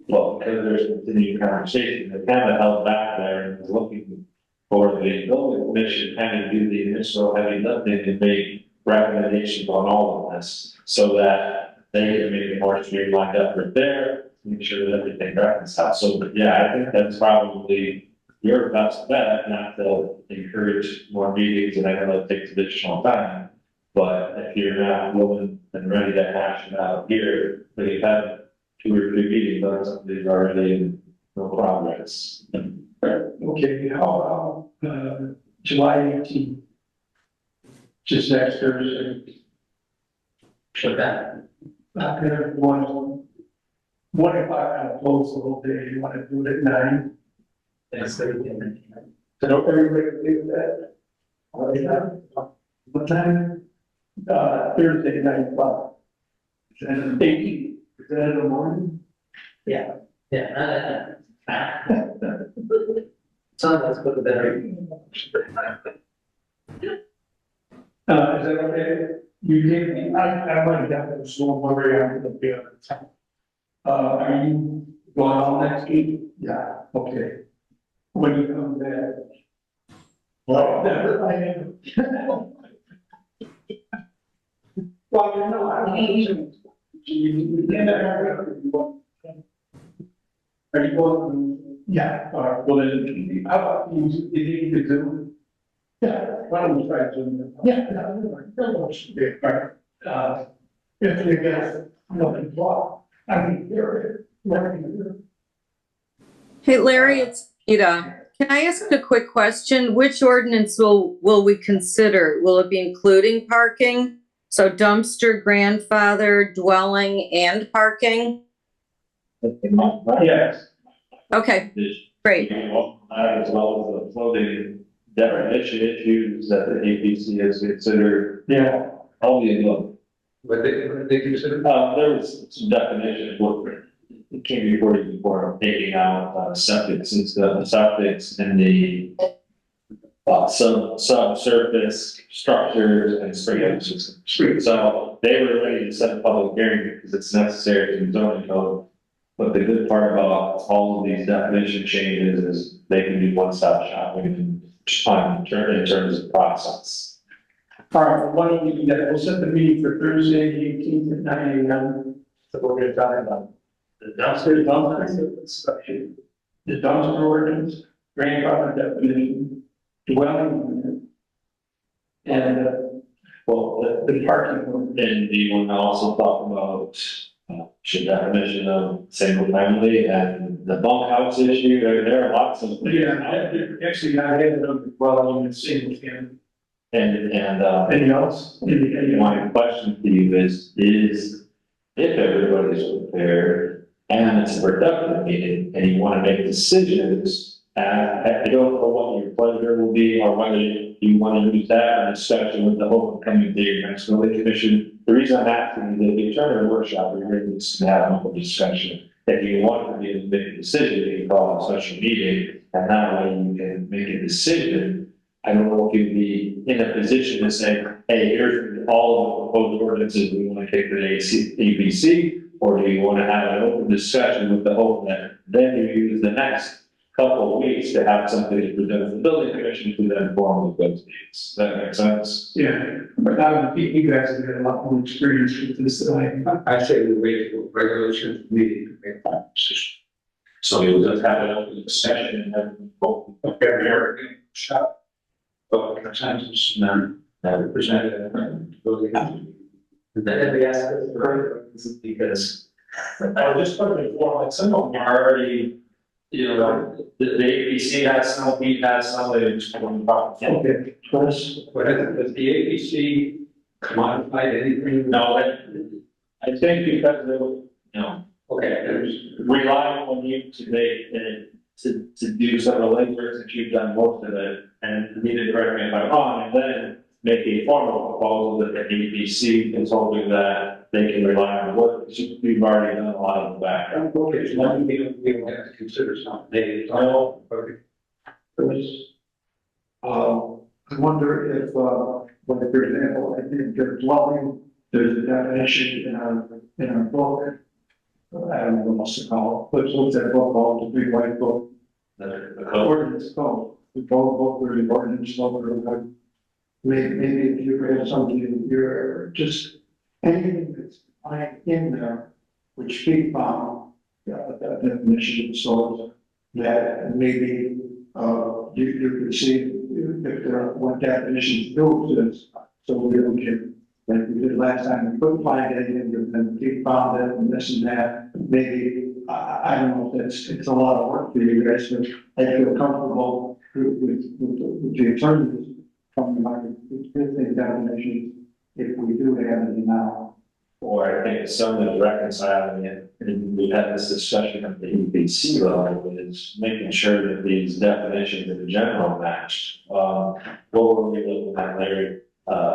Well, because there's continued conversation, they kind of held back there and was looking for the building commission kind of do the initial heavy lifting and make recommendations on all of this, so that they can make a more streamlined effort there, make sure that everything reconciles. So, yeah, I think that's probably your best bet, not to encourage more meetings, and I know that takes additional time. But if you're not willing and ready to hash it out here, but you've had 2 or 3 meetings on something already in no progress. Okay, how about, July 18th? Just next Thursday. With that. There one o'clock, kind of close the whole day. You want to do it at 9? That's the weekend. So everybody agree with that? What time? Thursday, 9 o'clock. Is that 18? Is that in the morning? Yeah, sometimes put the better. Is that okay? You gave me, I might have got this one worry on the other time. Are you going on next week? Yeah, okay. When you come back? Well, never, I am. Well, you know, I don't. Are you going? Yeah, well, then, how about you need to do? Yeah, why don't we try to? Yeah. All right. If you guys, I mean, here. Hey, Larry, it's Ida. Can I ask a quick question? Which ordinance will we consider? Will it be including parking? So dumpster, grandfather, dwelling, and parking? Yes. Okay, great. As well as the floating definition issues that the APC has considered. Yeah. Only look. But they consider. There was some definitions where it came before you before taking out septic, since the septics and the subsurface structures and sprinkler systems. So they were ready to set a public hearing because it's necessary to the zoning code. But the good part about all of these definition changes is they can do one-stop shopping in terms of process. All right, why don't we do that? We'll set the meeting for Thursday, the 18th at 9 a.m. So we're gonna talk about the Dumpster, dumpster. inspection, the dumpster ordinance, grandfather definition, dwelling unit, and Well, the parking ordinance. and do you want to also talk about should definition of single family and the bunkhouse issue? There are lots of. Actually, I had it on the dwelling unit, single family. And Anything else? my question to you is if everybody's prepared and it's a productive meeting and you want to make decisions, I don't know what your pleasure will be or whether you want to use that in discussion with the hope of coming to your next building commission. The reason I'm asking is if you turn a workshop, you're going to have an open discussion. If you want to be able to make a decision, you can call a special meeting and that way you can make a decision. I don't know if you'd be in a position to say, hey, here's all of the proposed ordinances we want to take to the ABC, or do you want to have an open discussion with the hope that then you use the next couple of weeks to have something to present to the building commission to then form with those needs. Does that make sense? Yeah, but now you guys have had a lot more experience with this than I have. I say we wait for regulation meeting to make that decision. So you'll just have an open discussion and have both every area shop. But consensus and then present it. And then we ask because Just put it form, like some of them are already, you know, the APC has some, we have some, they just want about. Okay, Chris, Does the APC modify anything? No, I think because they, you know, Okay, rely on you to make, to do some of the legwork that you've done most of it, and need to correct me if I'm wrong, and then make a formal proposal that the APC is hoping that they can rely on what, you've already done a lot of the background. okay, so now we don't have to consider something. They, okay. Chris, I wonder if, like, for example, I think the dwelling, there's a definition in our book. I don't know what else to call it, but what's that book called, the big white book? The code. Ordinance code, the code book or the ordinance code. Maybe if you have something, you're just, anything that's like in there, which speak about, the definition of soils, that maybe, you could see if there are, what definitions built is, so we don't get, like we did last time, we couldn't find anything, and then we found it, and this and that, maybe, I don't know if it's a lot of work for you guys, but I feel comfortable with the attorneys from the existing definitions, if we do have any now. Or I think some of the reconciling it, and we've had this discussion at the EPC level, is making sure that these definitions in general match. What were we looking at, Larry?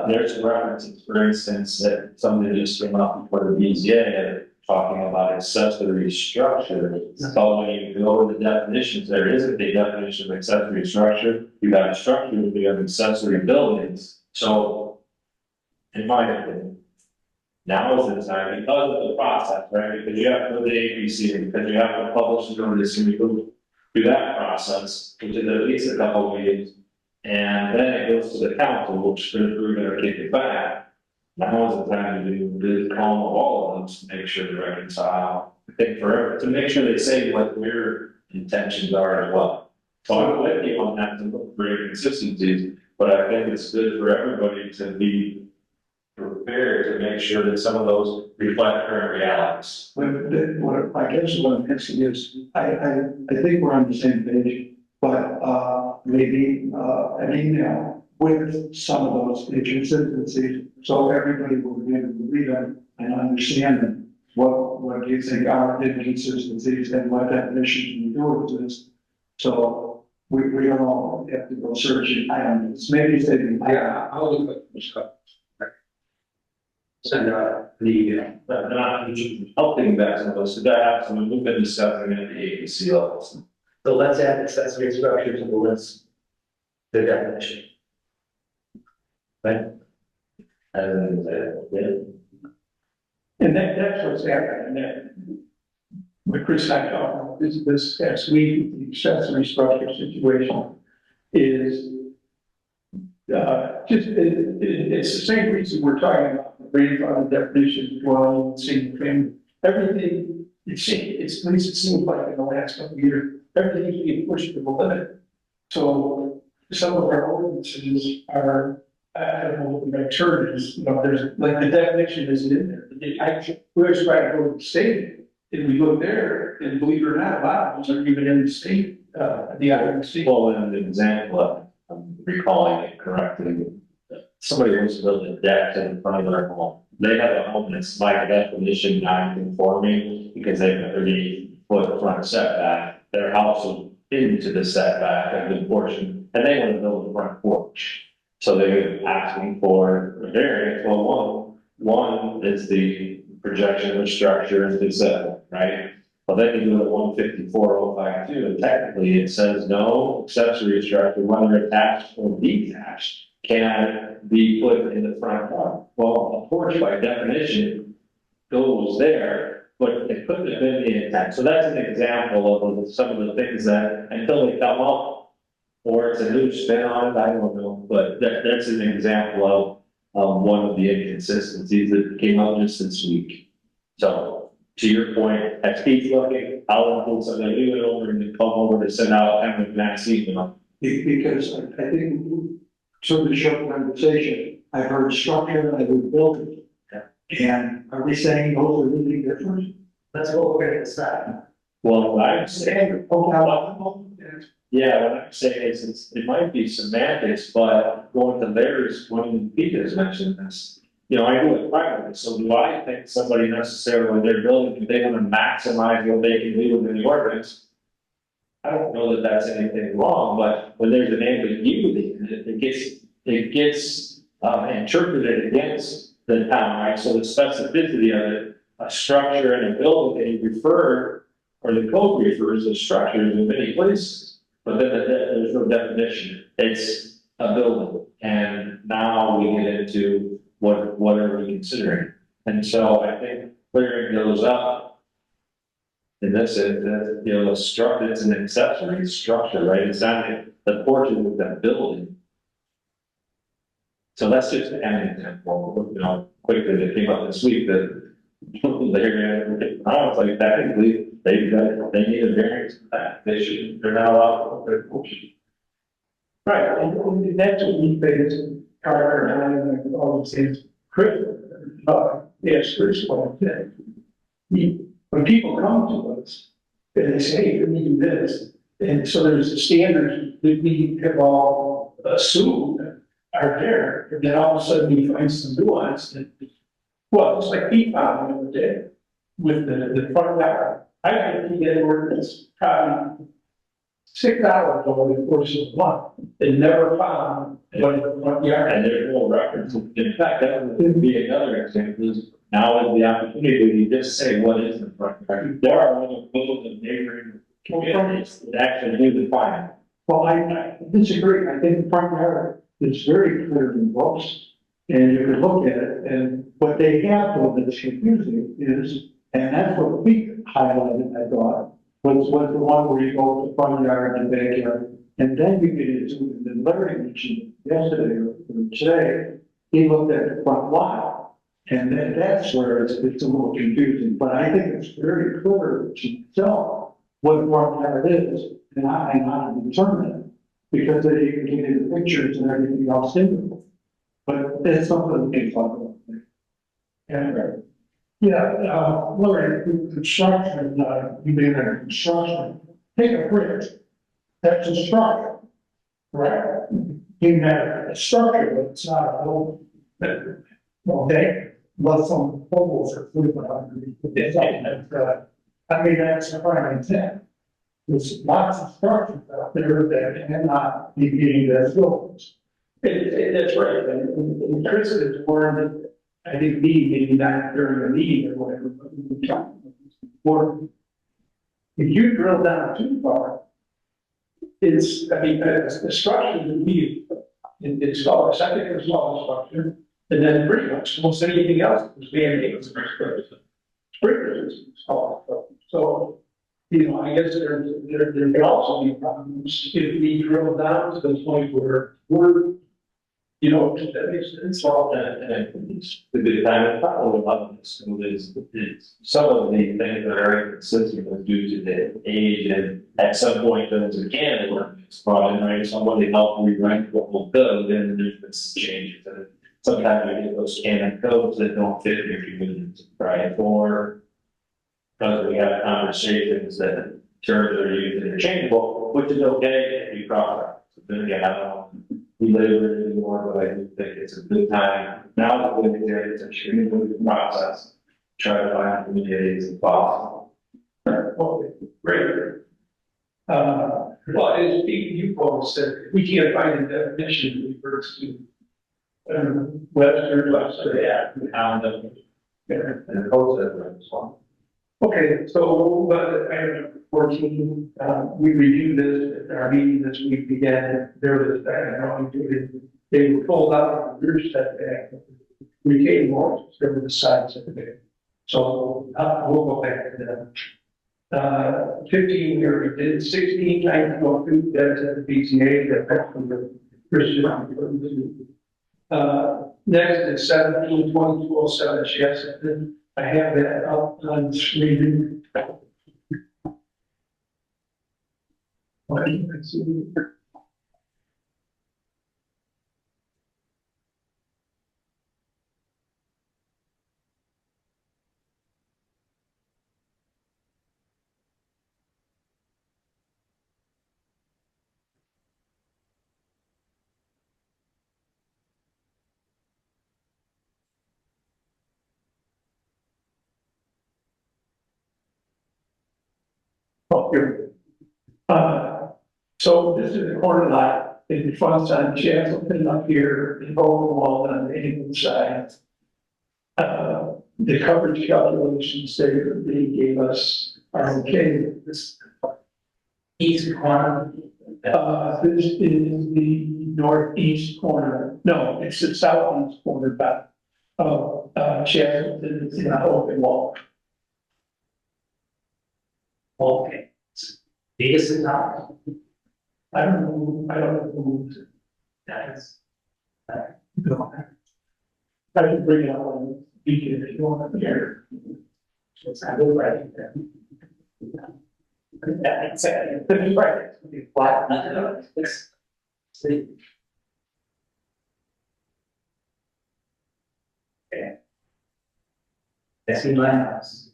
There's some references, for instance, that somebody just came up before the BZA talking about accessory structure. So when you go to the definitions, there isn't a definition of accessory structure. You have structure, you have accessory buildings. So, in my opinion, now is the time because of the process, right? Because you have to go to the APC, because you have to publish the notice, and you go through that process, which is at least a couple of weeks. And then it goes to the council, which could approve it or kick it back. Now is the time to do the calm of all of them to make sure to reconcile. I think forever, to make sure they say what their intentions are as well. So I'm with you on that to look for inconsistencies, but I think it's good for everybody to be prepared to make sure that some of those reflect current realities. What I guess what I'm asking is, I think we're on the same page, but, maybe, an email with some of those inconsistencies, so everybody will be able to read them and understand them. What do you think are inconsistencies and what definitions we do exist? So we don't all have to go searching items, maybe they can. Yeah, I'll look at this stuff. Send out the, Not helping back some of those, so that have some, we've been discussing at the APC levels. so let's add accessory structure to the list. The definition. Right? And, yeah. And that's what's happening there. What Chris and I talked about this past week, the accessory structure situation is it's the same reason we're talking about the grandfather definition, dwelling, single family, everything. It's at least it seems like in the last couple of years, everything's being pushed to the limit. So some of our ordinances are, I don't know what the right term is, you know, there's, like, the definition isn't in there. We always try to go to the state, and we look there, and believe it or not, a lot of them aren't even in the state, the IRC. Well, an example of, I'm recalling it correctly, somebody wants to build a deck in front of their home. They have a home that's by definition non-conforming because they have a 30-foot front setback. Their house is into the setback, a good portion, and they want to build a front porch. So they're asking for a variance. Well, one is the projection of the structure is the setback, right? Well, they can do it at 154.052, and technically it says no accessory structure, whether attached or detached, can be put in the front yard. Well, a porch by definition goes there, but it couldn't have been the intent. So that's an example of some of the things that until they come up, or it's a new spin on it, I don't know, but that's an example of one of the inconsistencies that came out just this week. So to your point, as Steve's looking, I'll include something, leave it over and then come over to send out and with Matt Seaman. Because I think, sort of short conversation, I heard structure, I heard building. And are we saying those are really different? That's what we're gonna decide. Well, what I'm saying, Okay. yeah, what I'm saying is, it might be semantics, but going to Larry's, when Peter has mentioned this, you know, I do it privately, so do I think somebody necessarily, their building, if they wanna maximize what they can do within the ordinance, I don't know that that's anything wrong, but when there's an ambiguity, it gets interpreted against the town, right? So the specificity of it, a structure and a building, they refer, or the code refers to structures in many places, but then there's no definition. It's a building, and now we get into what are we considering? And so I think clearing those up. And this is, you know, the structure, it's an accessory structure, right? It's not the portion of that building. So that's just an example, you know, quickly that came up this week that I was like, technically, they need a variance for that. They're not allowed to their portion. Right, and that's what we face, Carter and I, all the things, critical. Yes, Chris, what I said. When people come to us, and they say, hey, we do this, and so there's the standards that we have all assumed are there, and then all of a sudden we find some nuance that, well, it's like Pete found the other day with the front yard. I had to get ordinance probably 6 hours over the course of a month. They never found what in the front yard. And there's no reference. In fact, that would be another example is now is the opportunity to just say what is the front yard. There are other codes and neighboring communities that actually do define it. Well, I disagree. I think the front yard is very clear in books. And you can look at it, and what they have though that's confusing is, and that's what we highlighted, I thought, was the one where you go to the front yard and backyard, and then you get into the Larry mentioned yesterday or today, he looked at the front lot. And then that's where it's a little confusing, but I think it's very clear to itself what front yard is, and how to determine it. Because then you can get into pictures and everything else in it. But it's something we can talk about. Yeah, Larry, construction, you mean a construction, take a bridge, that's a structure, right? You have a structure, but it's not a building. Okay, but some poles are flipping on. I mean, that's a prime example. There's lots of structures out there that cannot be deemed as buildings. That's right, and Chris is warned, I think maybe not during the meeting or whatever, but we talked about this before. If you drill down too far, it's, I mean, the structure would be, it's called a septic or small structure, and then pretty much almost anything else is being able to sprinklers is small. So, you know, I guess there could also be problems if we drill down to the point where we're, you know, that makes sense. Well, and it's a good time to follow up on this. Is some of the things that are inconsistent are due to the age, and at some point those again ordinance brought in, right? Somebody helped rewrite what will go, then there's been some changes. And sometimes we get those canon codes that don't fit your community, right? Or because we have conversations that terms are used interchangeable, which is okay if you cross that. So then again, I don't know. We labor it anymore, but I do think it's a good time. Now that we're there, it's a community process. Try to find communities as possible. Okay, great. Well, as you folks said, we can't find a definition that refers to Webster, Yeah, we found them. And the code says that as well. Okay, so item number 14, we reviewed this at our meeting this week began. There was they were pulled out of the rear setback, retaining walls, there were the side setback. So we'll go back to that. 15, we did 16, 19, that's at the BCA, that's from the Christian. Next is 17, 2207, yes, I have that up on screen. What do you see? Oh, here. So this is the corner lot, it fronts on Chapelton up here, and Wall on the England side. The coverage calculations they gave us are okay. This East corner. this is the northeast corner, no, it's the southeast corner, but Chapelton, it's in the open wall. Okay. This is not. I don't know who. That's. I can bring it up on Beacon if you want to hear. It's not good, right? That's right. What? See. Okay. That's in my house.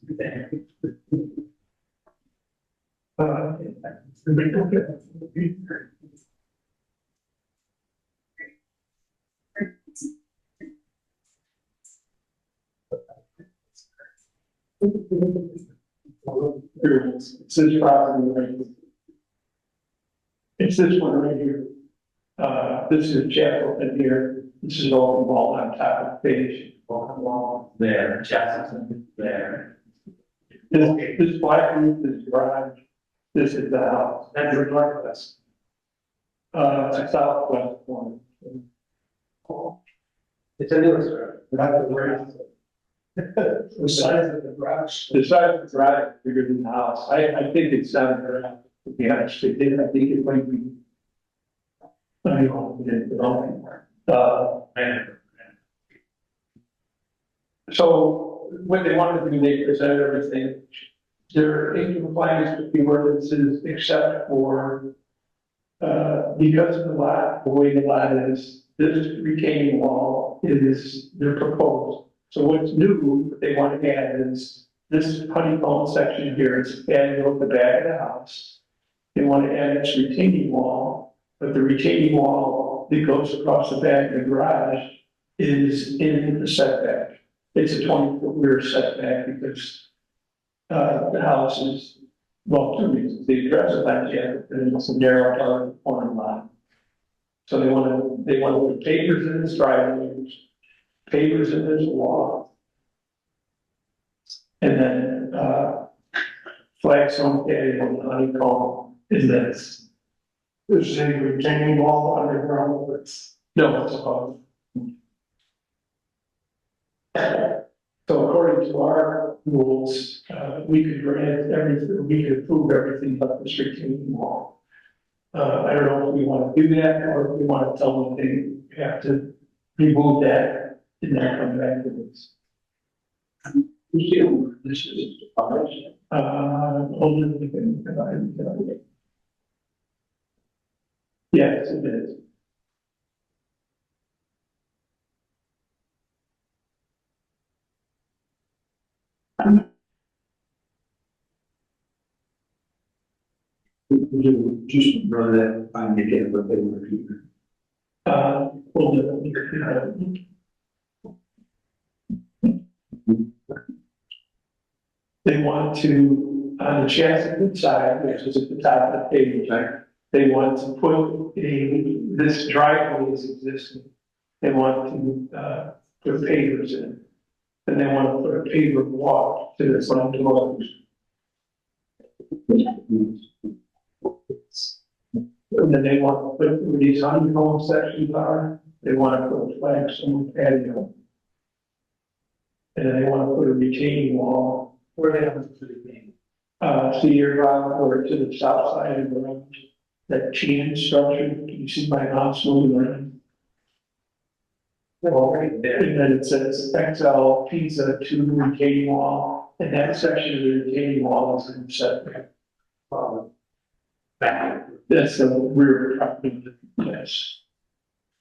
It's this property right here. It's this one right here. This is chapel in here. This is open wall on top of the page. Open wall there, Jackson there. This black roof is garage. This is the house. That's your northwest. It's southwest corner. It's a newer story. The size of the garage. The size of the garage is bigger than the house. I think it's 7 grand, to be honest. I think it might be. I don't know. So what they wanted to do, they presented everything. They're in compliance with the ordinances except for, because of the lot, the way the lot is, this retaining wall is, they're proposed. So what's new, what they want to add is this honeycomb section here, it's patio at the back of the house. They want to add this retaining wall, but the retaining wall that goes across the back of the garage is in the setback. It's a 20-foot rear setback because the house is, well, 2 reasons. The address is not yet, and it's a narrow corner lot. So they want to put pavers in this driveway, pavers in this wall. And then, flagstone patio and honeycomb is this. There's a retaining wall underground, it's No, it's above. So according to our rules, we could grant everything, we could approve everything but this retaining wall. I don't know if we want to do that or if we want to tell them they have to remove that and then come back to this. This is ours. Older than yes, it is. Just run that, find again what they were doing. Older. They want to, on the Chastity side, which is at the top of the page, they want to put this driveway is existing. They want to, put pavers in. And they want to put a paver walk to the front door. And then they want to put where these honeycomb sections are, they want to put a flagstone patio. And then they want to put a retaining wall. Where they have to put it in. Cedar Rock or to the south side of the road, that chain structure, you see my house moving around. And then it says XL pizza to retaining wall, and that section of the retaining wall is in setback. Back, that's the rear property, yes.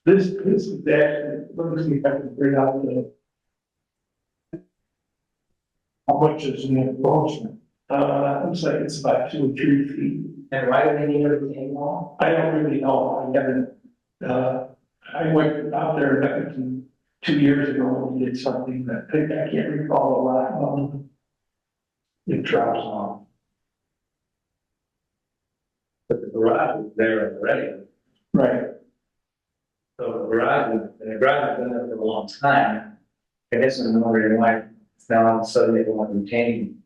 This is actually, let me see if I can bring out the. How much is in the encroachment? Looks like it's about 2 or 3 feet. And why do they need a retaining wall? I don't really know, I haven't, I went out there, I think, 2 years ago and did something that, I can't recall a lot. It drops off. But the garage is there already. Right, So the garage has been there for a long time. I guess I'm wondering why now all of a sudden they want to retain.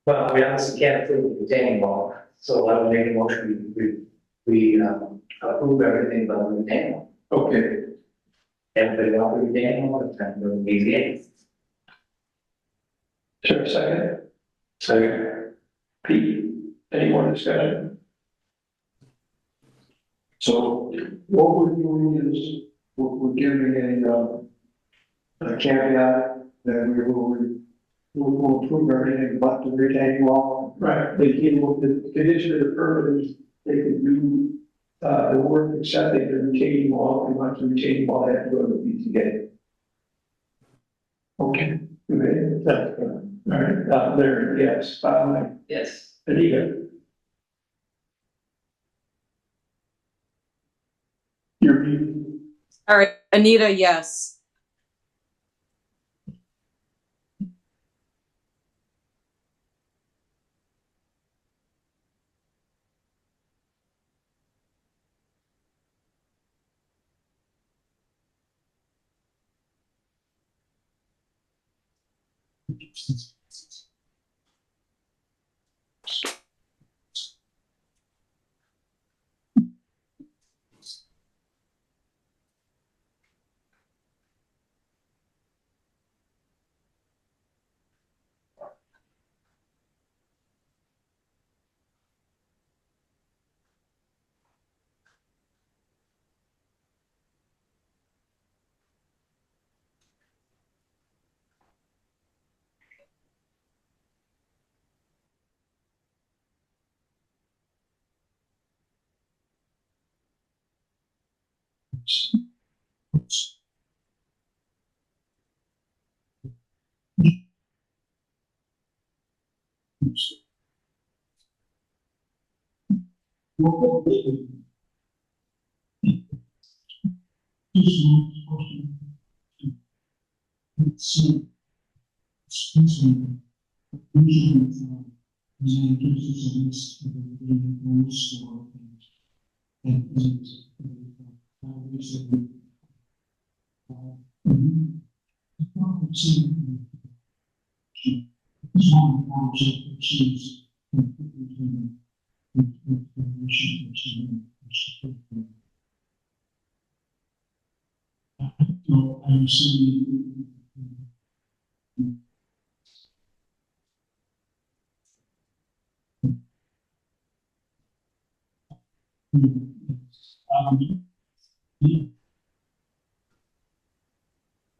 Well, we obviously can't approve the retaining wall, so I would make a motion, we approve everything but the retaining wall. okay. And if they want the retaining wall, it's time to do it. Sure, second. Second. Pete, any more discussion? So what we're doing is, we're giving a caveat that we'll approve everything but the retaining wall. Right, they can, the condition of the permit is they can do, the work accepting the retaining wall, and once the retaining wall, they have to go to the BZA. Okay, okay, that's good. All right, there, yes, Yes. Anita. You're muted. All right, Anita, yes.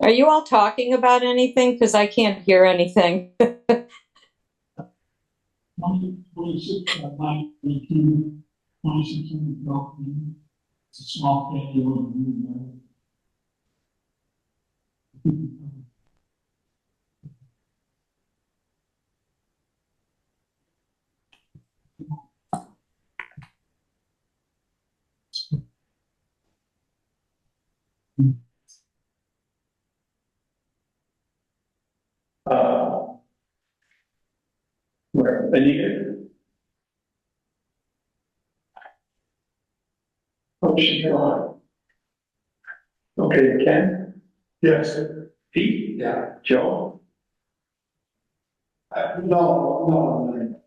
Are you all talking about anything? Because I can't hear anything. It's a small patio. Where, Anita? Oh, she's gone. Okay, Ken? Yes. Pete? Yeah. Joe? No.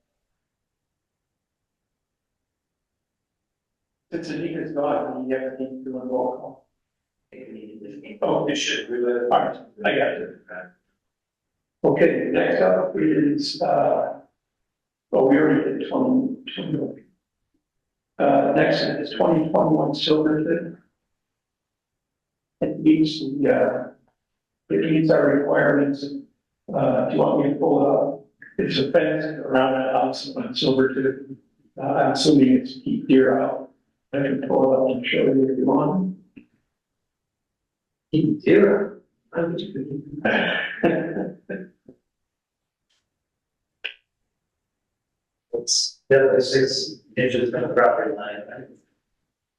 Since Anita's gone, you have to keep doing roll call. Oh, you should, all right, I got it. Okay, next up is, we already did 20. Next is 2021 Silverton. It meets our requirements. Do you want me to pull it up? It's a fence around that house on Silverton. I'm assuming it's to keep deer out. I can pull it up and show you if you want. Keep deer. It's definitely 6 inches from the property line, right?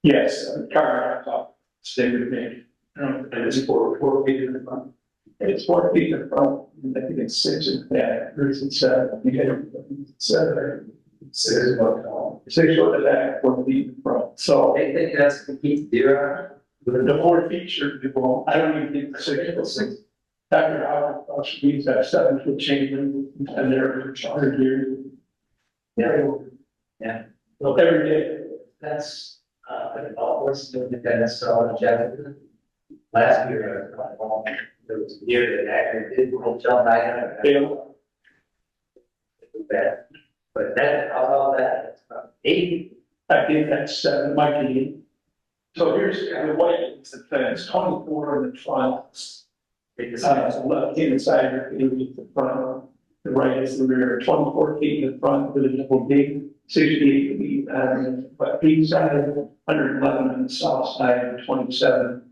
Yes, car, I thought, stay with me. And it's 4 feet in the front. It's 4 feet in the front, and I think it's 6 in the back, or is it 7? You get it, 7. 6 foot, 6 foot in the back, 4 feet in the front. So I think that's to keep deer out. the 4 feet should be wrong. I don't even think the 6 foot 6. Dr. Howard, she needs that 7 foot chain link, and they're 100 years. Yeah. Well, every day. That's, the golf course doing the tennis, so last year, there was a year that actually did jump high. Bad. But that, how about that? It's about 80. I think that's 7, might be 8. So here's the way it's the fence, 24 in the front. It's the left hand side of the front, the right is the rear, 24 feet in the front with a double gate, 68 feet, but east side, 111 on the south side, and 27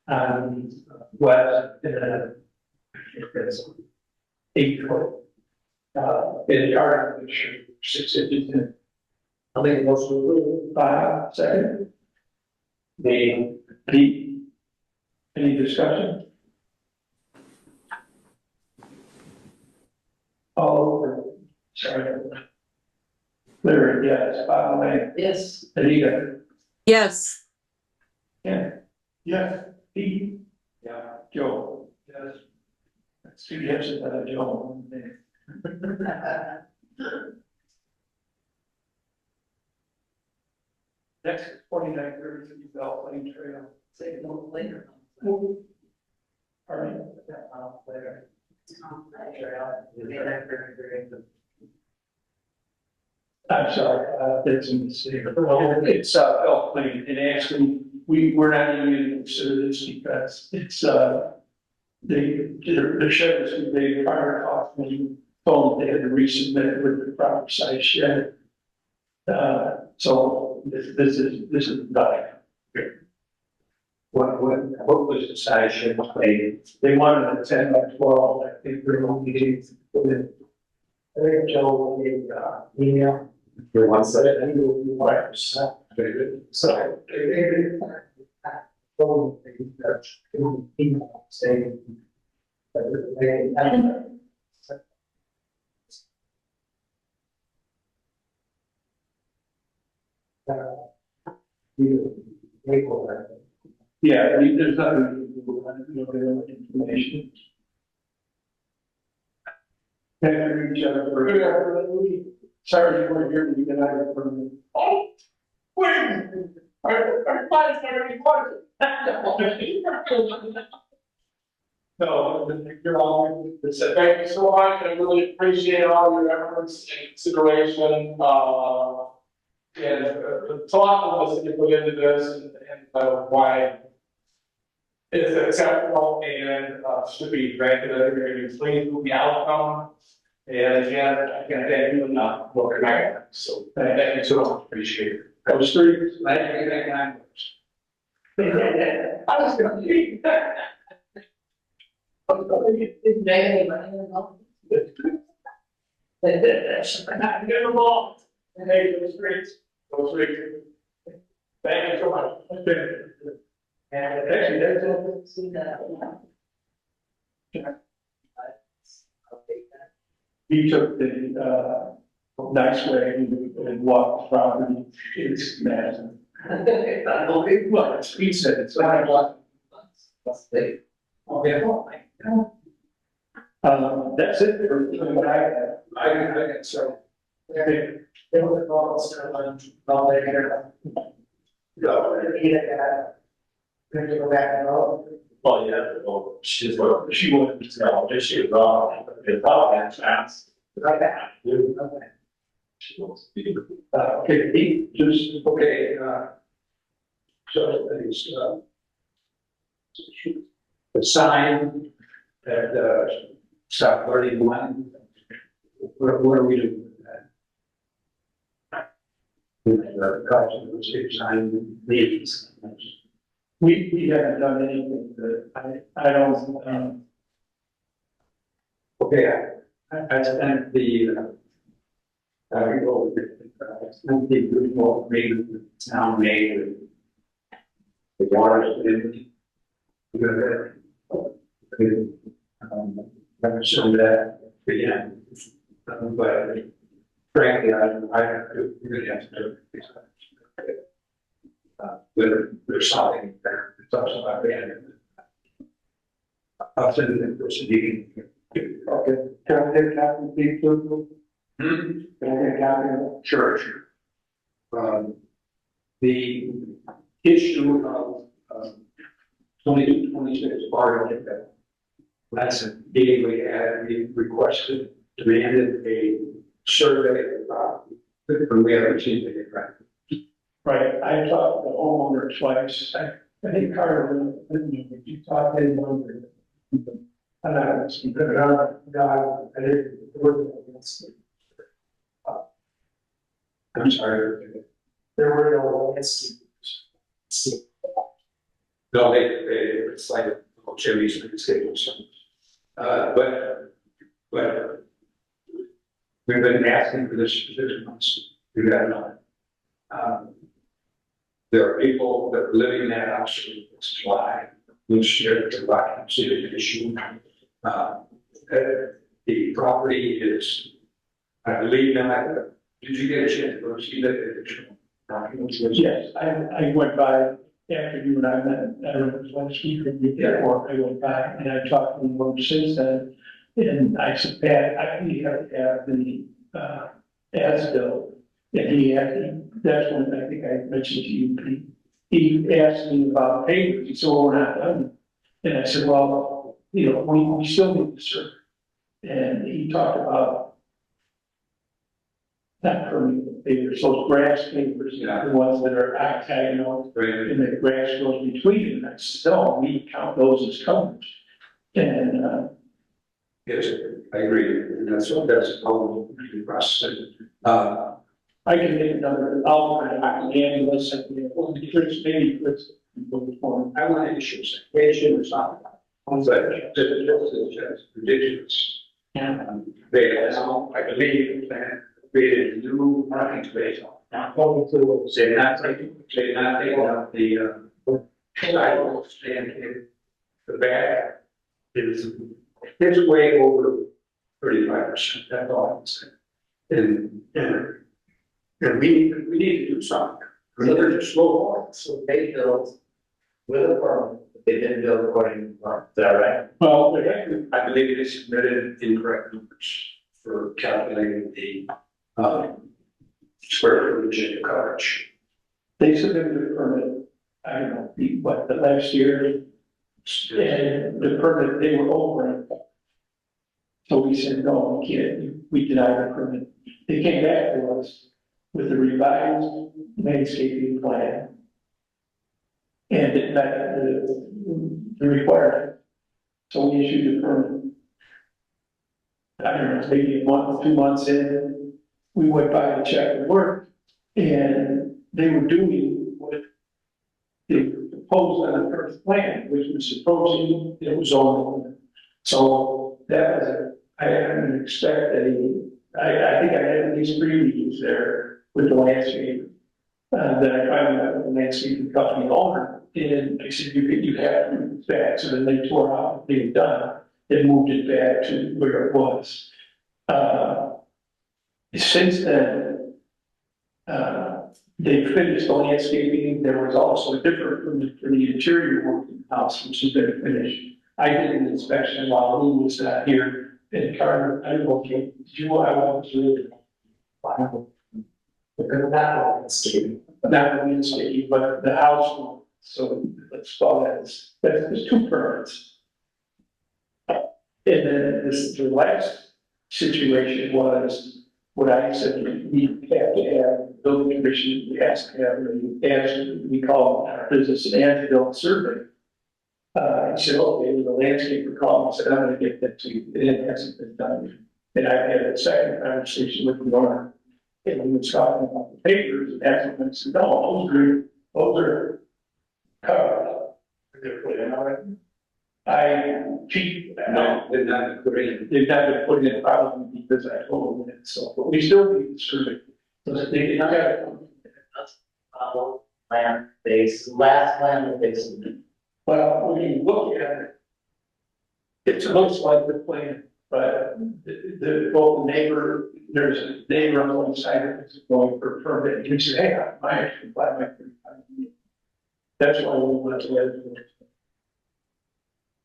on the west, and then it's 8 foot. In the yard, which 6 inches in. I'll make a motion. 5 second. The, any discussion? Oh, sorry. Larry, yes. Bob, Yes. Anita. Yes. Yeah. Yes. Pete. Yeah. Joe. Yes. That's 2 yeses out of Joe. Next is 2933 Bell Plain Trail. Say it a little later. Pardon? Later. I'm sorry, there's a mistake. It's, Bell Plain, and actually, we're not even going to consider this because it's, the shed was too big, fire cost, and told them they had to resubmit it with the proper size shed. So this is dying. What was the size shed? They wanted a 10 by 12, I think they're only getting. I think Joe gave, email. For one second. I think it will be wires. So. Saying. Yeah, I mean, there's other information. Can I reach out for? Sorry, you weren't here to get out of from. Oh, wait a minute. Our client's already wanted. No, you're all. Thank you so much. I really appreciate all your efforts and consideration. And the thoughtfulness that you put into this and why it's acceptable and should be granted. I think you're going to be pleased with the outcome. And again, I can thank you enough for your night. So thank you so much. Appreciate it. Go straight. Thank you. I was going to leave. Get involved. Hey, those streets. Thank you so much. And actually, that's he took the nice way and walked the property. It's massive. Well, he said it's like what? Okay. That's it for what I have. I get so. Well, yeah, well, she was She was. no, she was wrong. The problem is fast. Okay, Pete, just, okay, so it's, the sign at, South 31, what are we doing with that? The cost of the state sign needs. We haven't done anything that I don't, Okay, I spent the, I go, I spent the good work made, now made with the water, so that, yeah, but frankly, I really have to do it. There's something there, it's also about that. I'll send it for some meeting. okay, can I take a copy, please, Luke? Can I take a copy of it? Sure, sure. The issue of, 22, 26 part of that. That's a gateway ad, we requested, demanded a survey of the property, but we haven't received it, right? Right, I talked to the homeowner twice, I think Carter, did you talk to anyone? I'm not gonna speak, but I didn't work against it. I'm sorry. There were no landscapers. No, it's like a little Jimmy's schedule, so. But we've been asking for this for 6 months. We've got none. There are people that are living in that house, which is why we share the occupancy of the issue. The property is, I believe now, did you get a chance to see that additional documents? Yes, I went by after you and I met, I don't know, it was last week or the week before, I went by and I talked to him since then. And I said, Pat, we have to have the, as-built. And he had, that's when I think I mentioned to you, he asked me about papers, he said, well, we're not done. And I said, well, you know, we still need the survey. And he talked about not permanent papers, those grass papers, the ones that are octagonal, and the grass goes between them. I said, no, we count those as coverage. And, Yes, I agree, and that's a whole process. I can make another, I can ambulance, I can, maybe, let's. I want to issue a citation or something. It's ridiculous. They now, I believe, created a new parking space. Now, they're not taking out the sidewalks and the back is, it's way over 35%, that's all I'm saying. And we need to do something. So they're just slow on. So they built with a permit, but they didn't build according to the permit, is that right? Well, I believe they submitted incorrect numbers for calculating the, square footage and coverage. they submitted a permit, I don't know, the last year, and the permit, they were over it. So we said, no, we can't, we denied the permit. They came back to us with a revised landscaping plan. And it met the requirement. So we issued the permit. I don't know, maybe a month, 2 months in, we went by to check the work, and they were doing what they proposed on the first plan, which was supposing it was on. So that was, I didn't expect I think I had at least 3 meetings there with the landscaper. Then I finally met with the landscaping company owner, and I said, you have to move it back. So then they tore out what they had done and moved it back to where it was. Since then, they finished the landscaping. There was also a different permit for the interior work in the house, which has been finished. I did an inspection while he was here in Carter. I don't know, did you, I want to not the landscaping, but the house. So let's call that, there's 2 permits. And then the last situation was what I said, we have to have building commission, we have to have, as we call it in our business, an as-built survey. He said, okay, the landscaper called, I said, I'm gonna get that to you, and it hasn't been done. And I had a second conversation with the owner, and we was talking about the papers, and asked him, I said, no, those are covered. They're put in, all right. I cheat. No, they're not put in. They've not been put in probably because I told them that, so, but we still need the survey. So that they did not have. Plan base, last plan base. Well, when you look at it, it looks like the plan, but both the neighbor, there's a neighbor on one side of it's going for a permit, and you say, hey, I actually apply my 35 feet. That's why we went to it.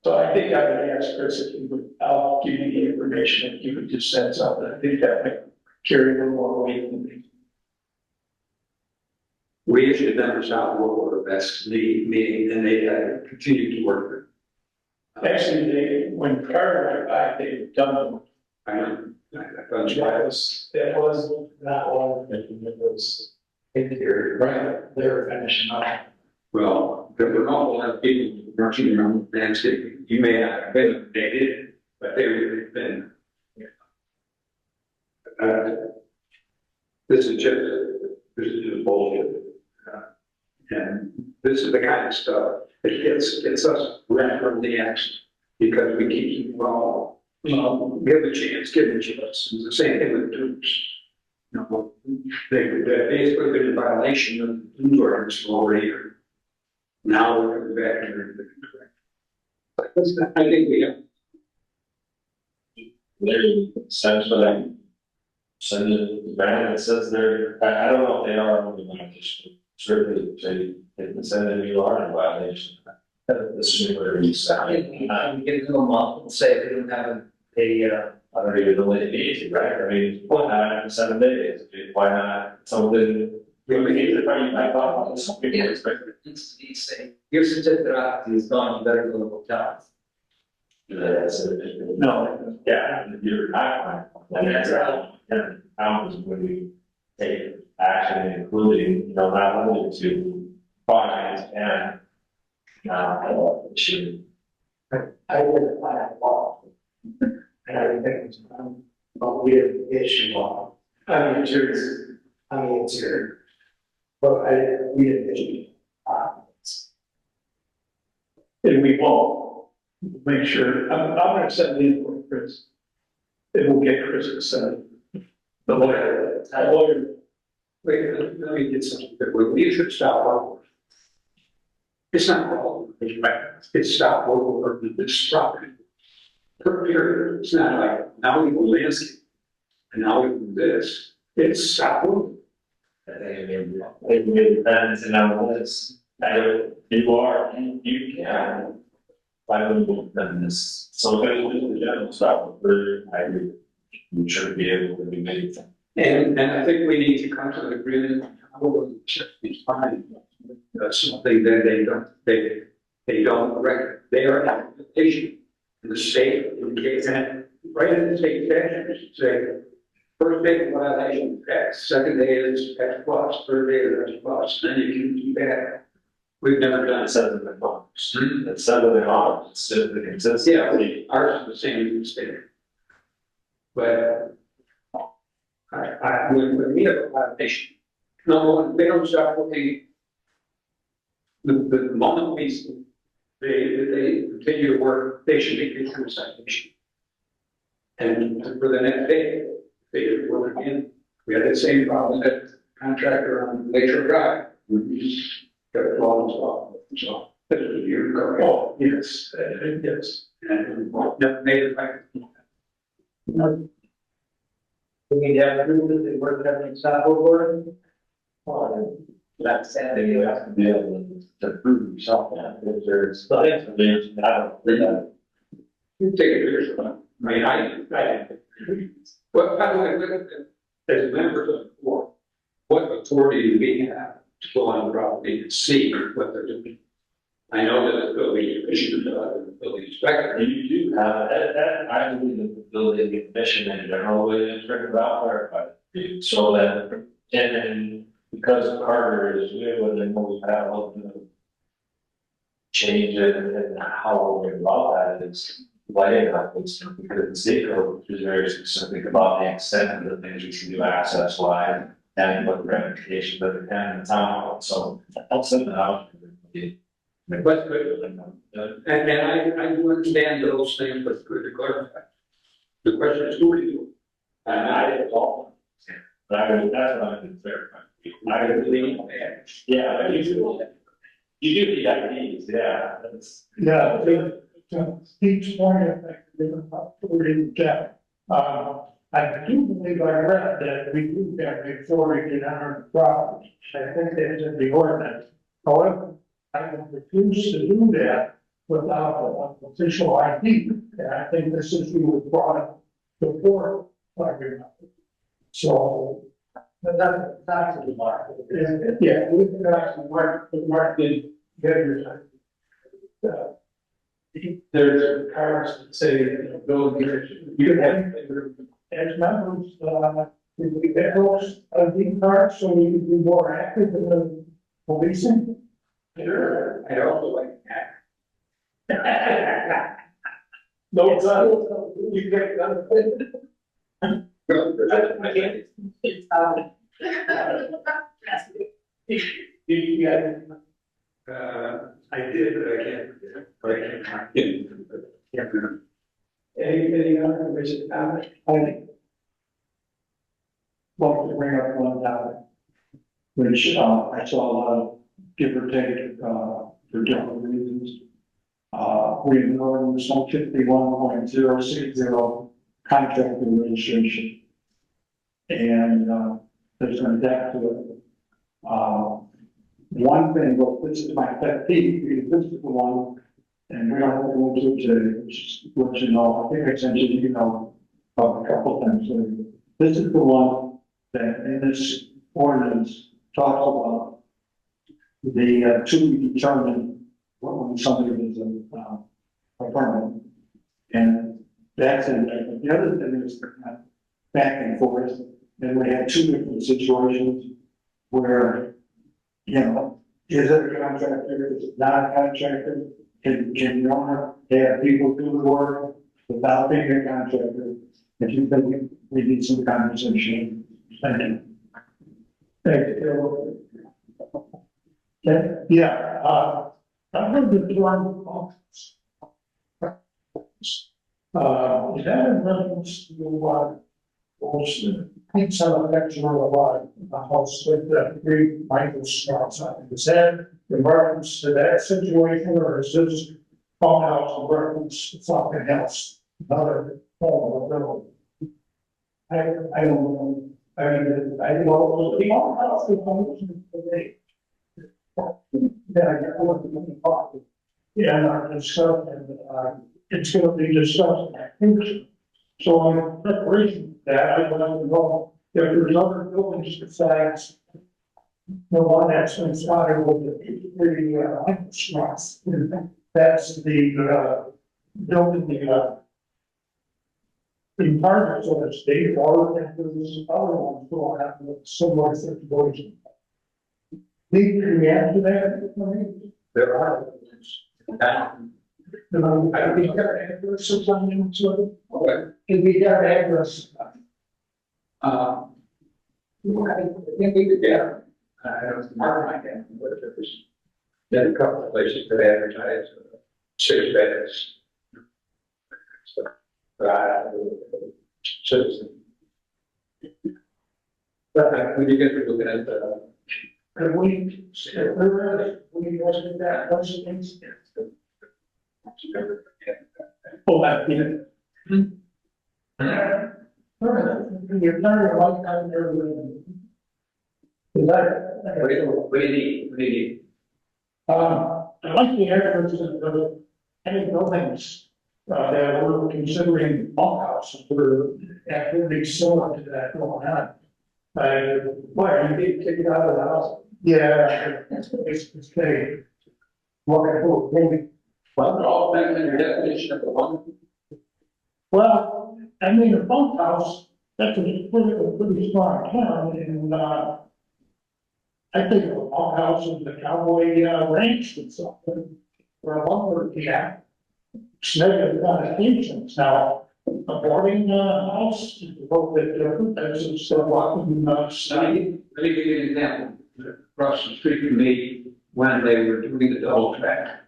So I think I would ask Chris if he would, I'll give you the information, if you could just send something, I think that might carry a little more weight than me. We issued them a shop work order, that's the meeting, and they continued to work. Actually, when Carter went by, they done them. I know. That was not one, it was interior, right, they were finishing up. Well, there were an awful lot of people rushing around landscaping. You may not have been, they did, but they've been. This is just bullshit. And this is the kind of stuff that gets us right from the action because we keep them wrong. Give a chance. It's the same thing with tubes. You know, they've basically been in violation of the tube ordinance for over a year. Now we're coming back and they're correct. I think we have. Send for them. Send it, it says they're, I don't know if they are, or not, just certainly say, they can send it, you are in violation. Assuming whatever you say. Give them a month and say if they don't have I don't even know what it is, right? I mean, why not 7 days? Why not something? We need to find my thought, some people expect it. needs to be safe. Your certificate of occupancy is gone, you better go to hotel. No, yeah, you're not, and that's how, and how would we take action, including, you know, not only to fines and should. I did a plan law. And I think it's, but we have issue law. It's your, but we didn't issue. And we won't make sure, I'm gonna send the info to Chris. And we'll get Chris to send it. The lawyer. Wait, let me get something that we should stop work. It's not wrong, it's stop work, it's property. Per period, it's not like, now we will landscape, and now we do this, it's stop work. I think it may depends on how this, you can. Find them this, so if it was the general stuff, I agree, we should be able to be made. And I think we need to come to an agreement on how we check these fines. That's something that they don't record, they are an application in the state, in the case, and right in the state statute, say, first day of violation, X, second day is X plus, third day is X plus, and then you can do that. We've never done 7 of the books. It's 7 of the arms, it's just the consistency. Yeah, ours is the same as the state. But when we have a violation, number one, they don't stop looking. The moment they continue to work, they should be issued a citation. And for the next day, they work again. We had the same problem that contractor on Lakeshore Drive. We just got a problems off. So this was a year ago. Oh, yes, yes. And never made it back. We need to have proof that they work at the stop work. That's sad. You have to be able to prove yourself that if there's, I don't think that. You take a picture of it. I mean, I, well, by the way, as members of the board, what authority do we have to go on the property and see what they're doing? I know that the building commission, the building inspector. You do have, that, I believe that the building commission in general way is written about clarified. So that, and then because Carter is new and then we have a little bit of change in how we're about that, it's lighting up, it's because the state code is very specific about the extent of the things we can do access wise and what the ramifications of it can in the town, so I'll send it out. But good. And I do understand those things, but good to clarify. The question is, who do you? And I did it all. But I would, that's what I can clarify. I would leave, yeah, but you do the IDs, yeah, that's. Yeah, Steve's point, I think, we that, I do believe I read that we do have the authority to enter the property. I think that's in the ordinance. However, I would refuse to do that without an official ID. And I think this is we were brought before. So, that's the market. Yeah, we can actually market, get your There's cards that say, you know, building condition. You have. as members, we get those ID cards so we can be more active in the policing. Sure, I'd also like that. No, you get that. I did, but I can't. Any other commission comment? Well, to bring up one topic, which, I saw a lot of give or take, for different reasons. We ignored some 51.060 contract registration. And, there's an adapt to it. One thing, but this is my pet peeve, because this is the one, and we don't have to go into it today, which, you know, I think I sent you, a couple times. This is the one that in this ordinance talks about the, to be determined when somebody is a permit. And that's it. The other thing is back and forth, and we had two different situations where, you know, is it a contractor, is it not a contractor? Can you not have people do the work without being a contractor? If you think we need some conversation, thank you. Thank you. Yeah, I heard the term office. Is that in reference to things have affected a lot, the house with the three Michael spots on it. Is that in reference to that situation, or is this farmhouse in reference to something else? Another form of building? I don't know. I mean, I know the farmhouse is on the yeah, I get what you're talking. Yeah, and our discussion, it's gonna be discussed, I think. So in preparation for that, I would like to know if there's other buildings besides the one that's been started with the spots. That's the building in target, so to speak, or if there's other ones going to have a similar situation. Lee, can you answer that for me? There are. I think our address is on YouTube. Okay. Can we have address? I think we could, yeah. I don't know, I can, but there's a couple of places that advertise 6 beds. Citizen. But when you get to looking at the. Could we, wasn't that, those things? Oh, that, yeah. You're not a lifetime there. Is that? What do you need? What do you need? I like the efforts of any buildings that we're considering bunkhouses for activities similar to that going on. Why, you need to take it out of the house? Yeah, it's very. Well, maybe. Well, they're all back in your definition of the one. Well, I mean, a bunkhouse that's a pretty strong town, and, I think of all houses, the cowboy, ranch and something, for a lumber camp. It's negative connotations. Now, a boarding, house is a little bit different, that's just a walking, study. Let me give you an example. Across the street from me, when they were doing the double track,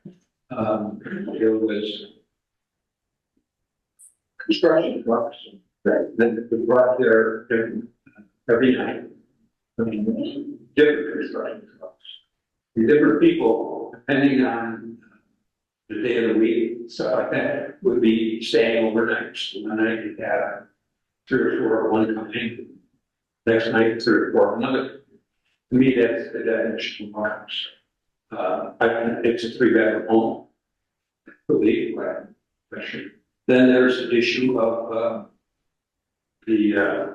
there was construction trucks that brought their every night. Different construction trucks. Different people, depending on the day of the week, stuff like that, would be staying overnight. So one night you had 3 or 4 of one company, next night 3 or 4 of another. To me, that's the definition of farms. It's a 3-bedroom home. Believe, right? Then there's the issue of the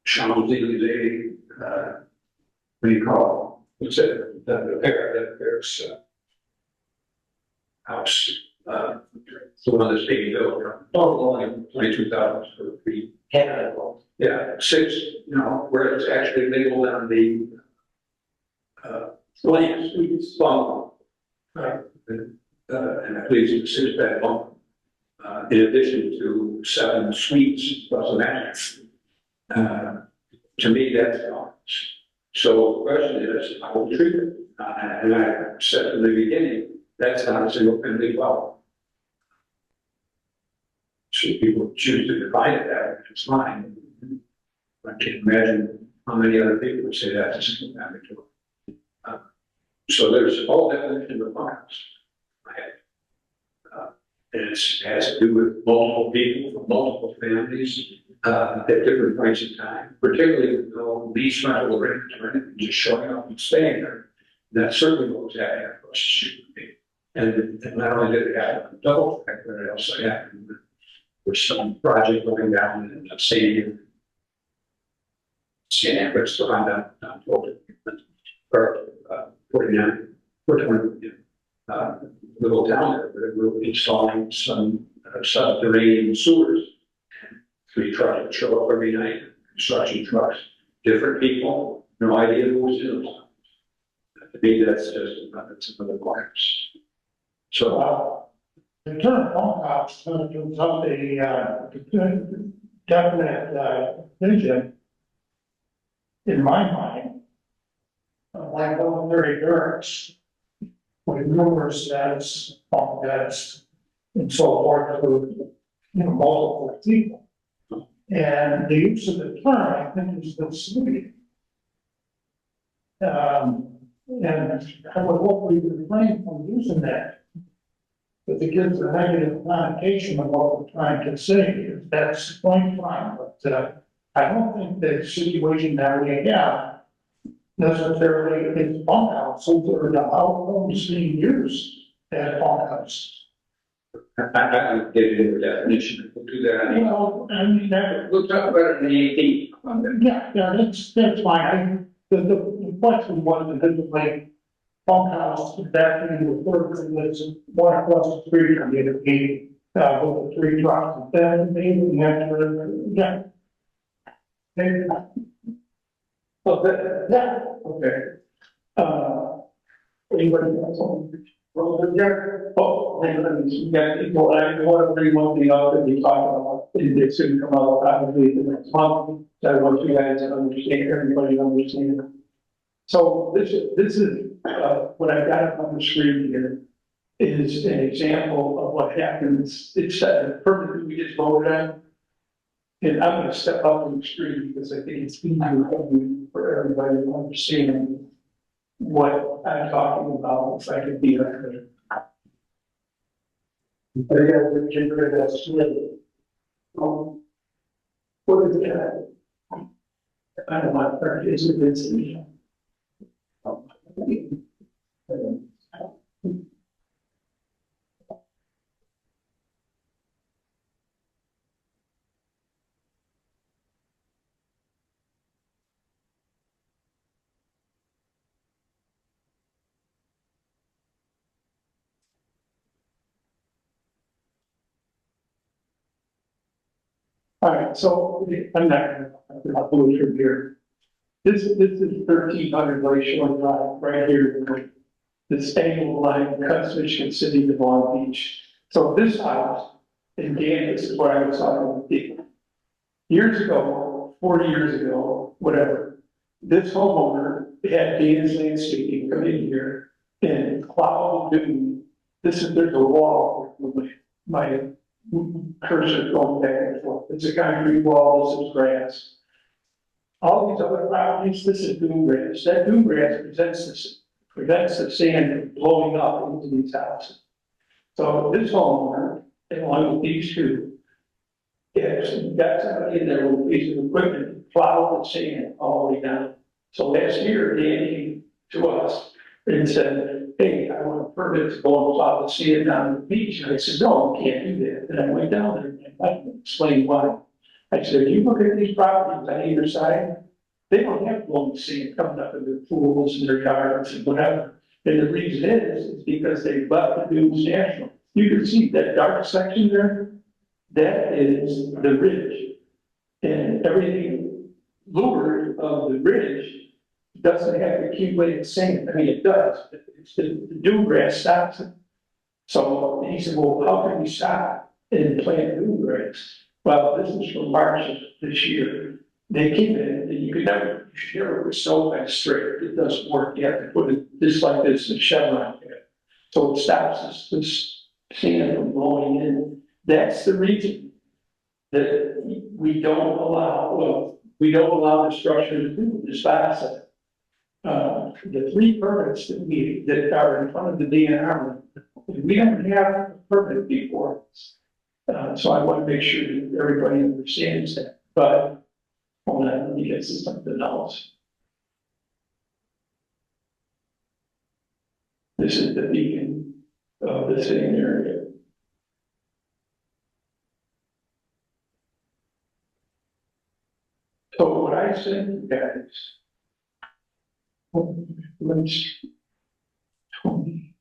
Champs-Élysées, what do you call it? What's it? The Paris house. The one that's being built. Only 22,000 square feet. Yeah, 6, where it's actually labeled on the plans, it's bungalow. And I believe it's a 6-bed bungalow. In addition to 7 suites plus a mattress. To me, that's not. So the question is, how we treat it? And I said from the beginning, that's not a single family dwelling. So people choose to define it that way, it's fine. I can't imagine how many other people would say that's a single family dwelling. So there's a whole definition of farms. And it has to do with multiple people, multiple families, at different points in time, particularly with the lease rental arrangements, right? Just showing up and staying there. That's certainly what was happening across the street with me. And not only did it happen double track, but it also happened with some project going down in St. Andrews, so I'm not told or 49, little down there, but we're installing some subterranean sewers. 3 trucks would show up every night, construction trucks, different people, no idea who was in them. To me, that's just another class. So, The term bunkhouse gives up a definite vision in my mind. Like military barracks with numerous beds, bunk beds, and so forth for multiple people. And the use of the term, I think, is misleading. And I would hope we refrain from using that. But it gives a negative connotation of what we're trying to say. If that's the point, fine. But I don't think the situation that we have necessarily is bunkhouse. So there are homes being used as bunkhouse. I would get into the definition, we'll do that. I mean, We'll talk about it in the 18th. yeah, that's fine. The question was, is it like bunkhouse, that can be referred to as one across the street, or the gate, with the 3 trucks, then maybe we have to, yeah. Maybe. Okay. Anybody else? Well, there, yeah, people, I want to bring one thing up that we talked about, it's going to come out probably the next month, so I want you guys to understand, everybody to understand. So this is, what I've got up on the screen here is an example of what happens, it's a permit we just voted on. And I'm gonna step up on the screen because I think it's easier for everybody to understand what I'm talking about, if I could be there. What is that? I don't want to, is it, All right, so I'm not gonna go through here. This is 1300 Lake Shore Drive, right here. This angle line cuts Michigan City to Long Beach. So this house, and Dan, this is where I was talking with people. Years ago, 40 years ago, whatever, this homeowner had Dan's Landscaping come in here and plow the, there's a wall with my cursor going back and forth. It's a concrete wall, this is grass. All these other properties, this is dune grass. That dune grass prevents the sand from blowing up into these houses. So this homeowner, along with these two, got somebody in there with a piece of equipment to plow the sand all the way down. So last year, Dan came to us and said, hey, I want a permit to go and plow the sand down the beach. And I said, no, you can't do that. And I went down there and I explained why. I said, you look at these properties on either side, they don't have blown sand coming up in their pools and their yards and whatever. And the reason is because they left the dunes natural. You can see that dark section there, that is the ridge. And everything lured of the ridge doesn't have to accumulate sand. I mean, it does. It's the dune grass stops it. So he said, well, how can we stop and plant dune grass? Well, this is from March of this year. They came in and you should never put so fast straight. It doesn't work. You have to put it just like this, a chevron here. So it stops this sand from blowing in. That's the reason that we don't allow the structure to do this facet. The 3 permits that are in front of the DNR, we don't have a permit before. So I want to make sure that everybody understands that. But hold on, let me get to something else. This is the beacon of the same area. So what I said to you guys, let's 20.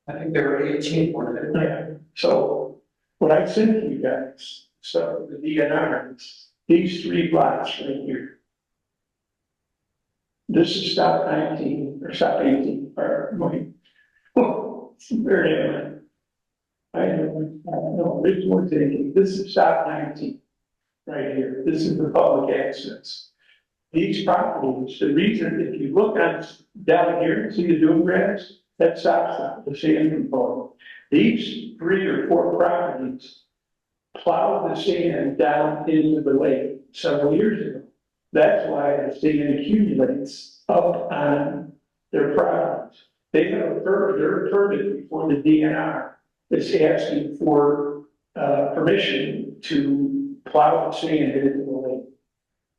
I think there were 18 more than that. Yeah, so what I sent to you guys, so the DNR, these 3 blocks right here. This is stop 19 or stop 18 or wait. Where am I? I don't know. This one's 18. This is stop 19 right here. This is the public access. These properties, the reason if you look on down here, see the dune grass, that stops the sand component. These 3 or 4 properties plowed the sand down into the lake several years ago. That's why the sand accumulates up on their properties. They have a permit before the DNR is asking for permission to plow the sand into the lake.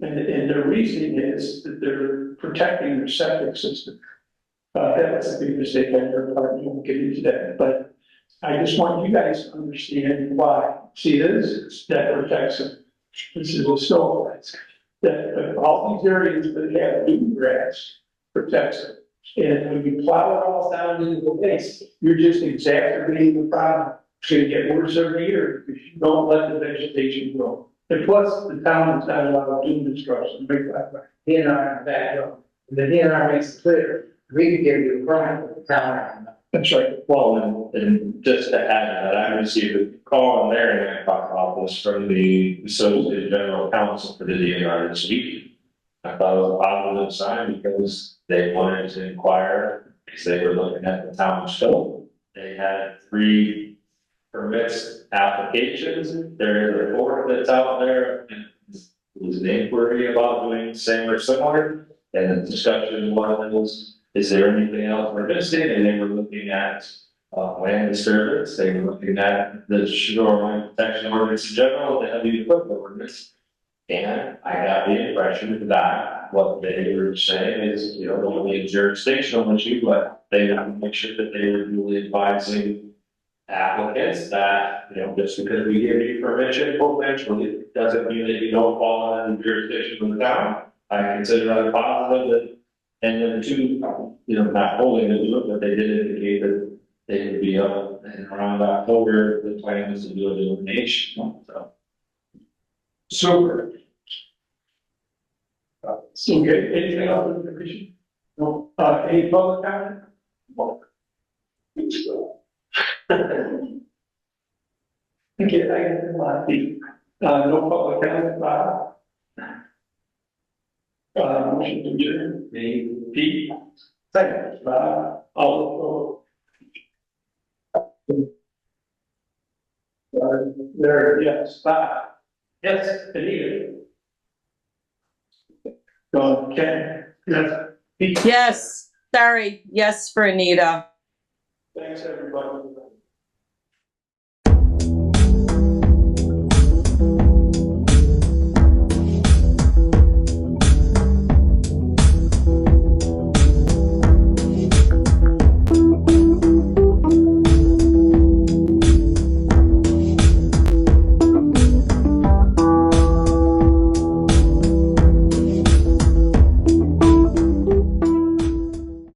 And their reasoning is that they're protecting their septic system. That's a big mistake on their part. We won't get into that, but I just want you guys to understand why. See this? That protects them. This is a snow fence. That all these areas that have dune grass protects it. And when you plow it all down into the lake, you're just exacerbating the problem. It's going to get worse every year because you don't let the vegetation grow. And plus, the town is not allowed dune destruction. DNR backyard. The DNR makes it clear, we could give you a permit with the town. That's right. Well, and just to add to that, I received a call in there and I talked about this from the Associated General Counsel for the DNR this week. I thought it was a positive sign because they wanted to inquire, because they were looking at the town scope. They had 3 permits applications. There is a 4th that's out there. And it was an inquiry about doing the same or similar. And the discussion was, is there anything else we're missing? And they were looking at land disturbance. They were looking at the shoreline protection ordinance in general, the heavy equipment ordinance. And I got the impression that what they were saying is, you know, only a jurisdictional issue, but they want to make sure that they were duly advising applicants that, you know, just because we give you permission potentially doesn't mean that you don't fall under the jurisdiction of the town. I consider that a positive. And then 2, you know, not holding to do it, but they did indicate that they would be up and around October. The plan is to do a delineation. So Super. Okay, anything else in the commission? No, any public comment? Okay, I get my feet. No public comment, motion to adjourn. Me, Pete. Second, all. There, yes, yes, Anita. Ken, yes, Pete. Yes, sorry, yes for Anita. Thanks, everybody.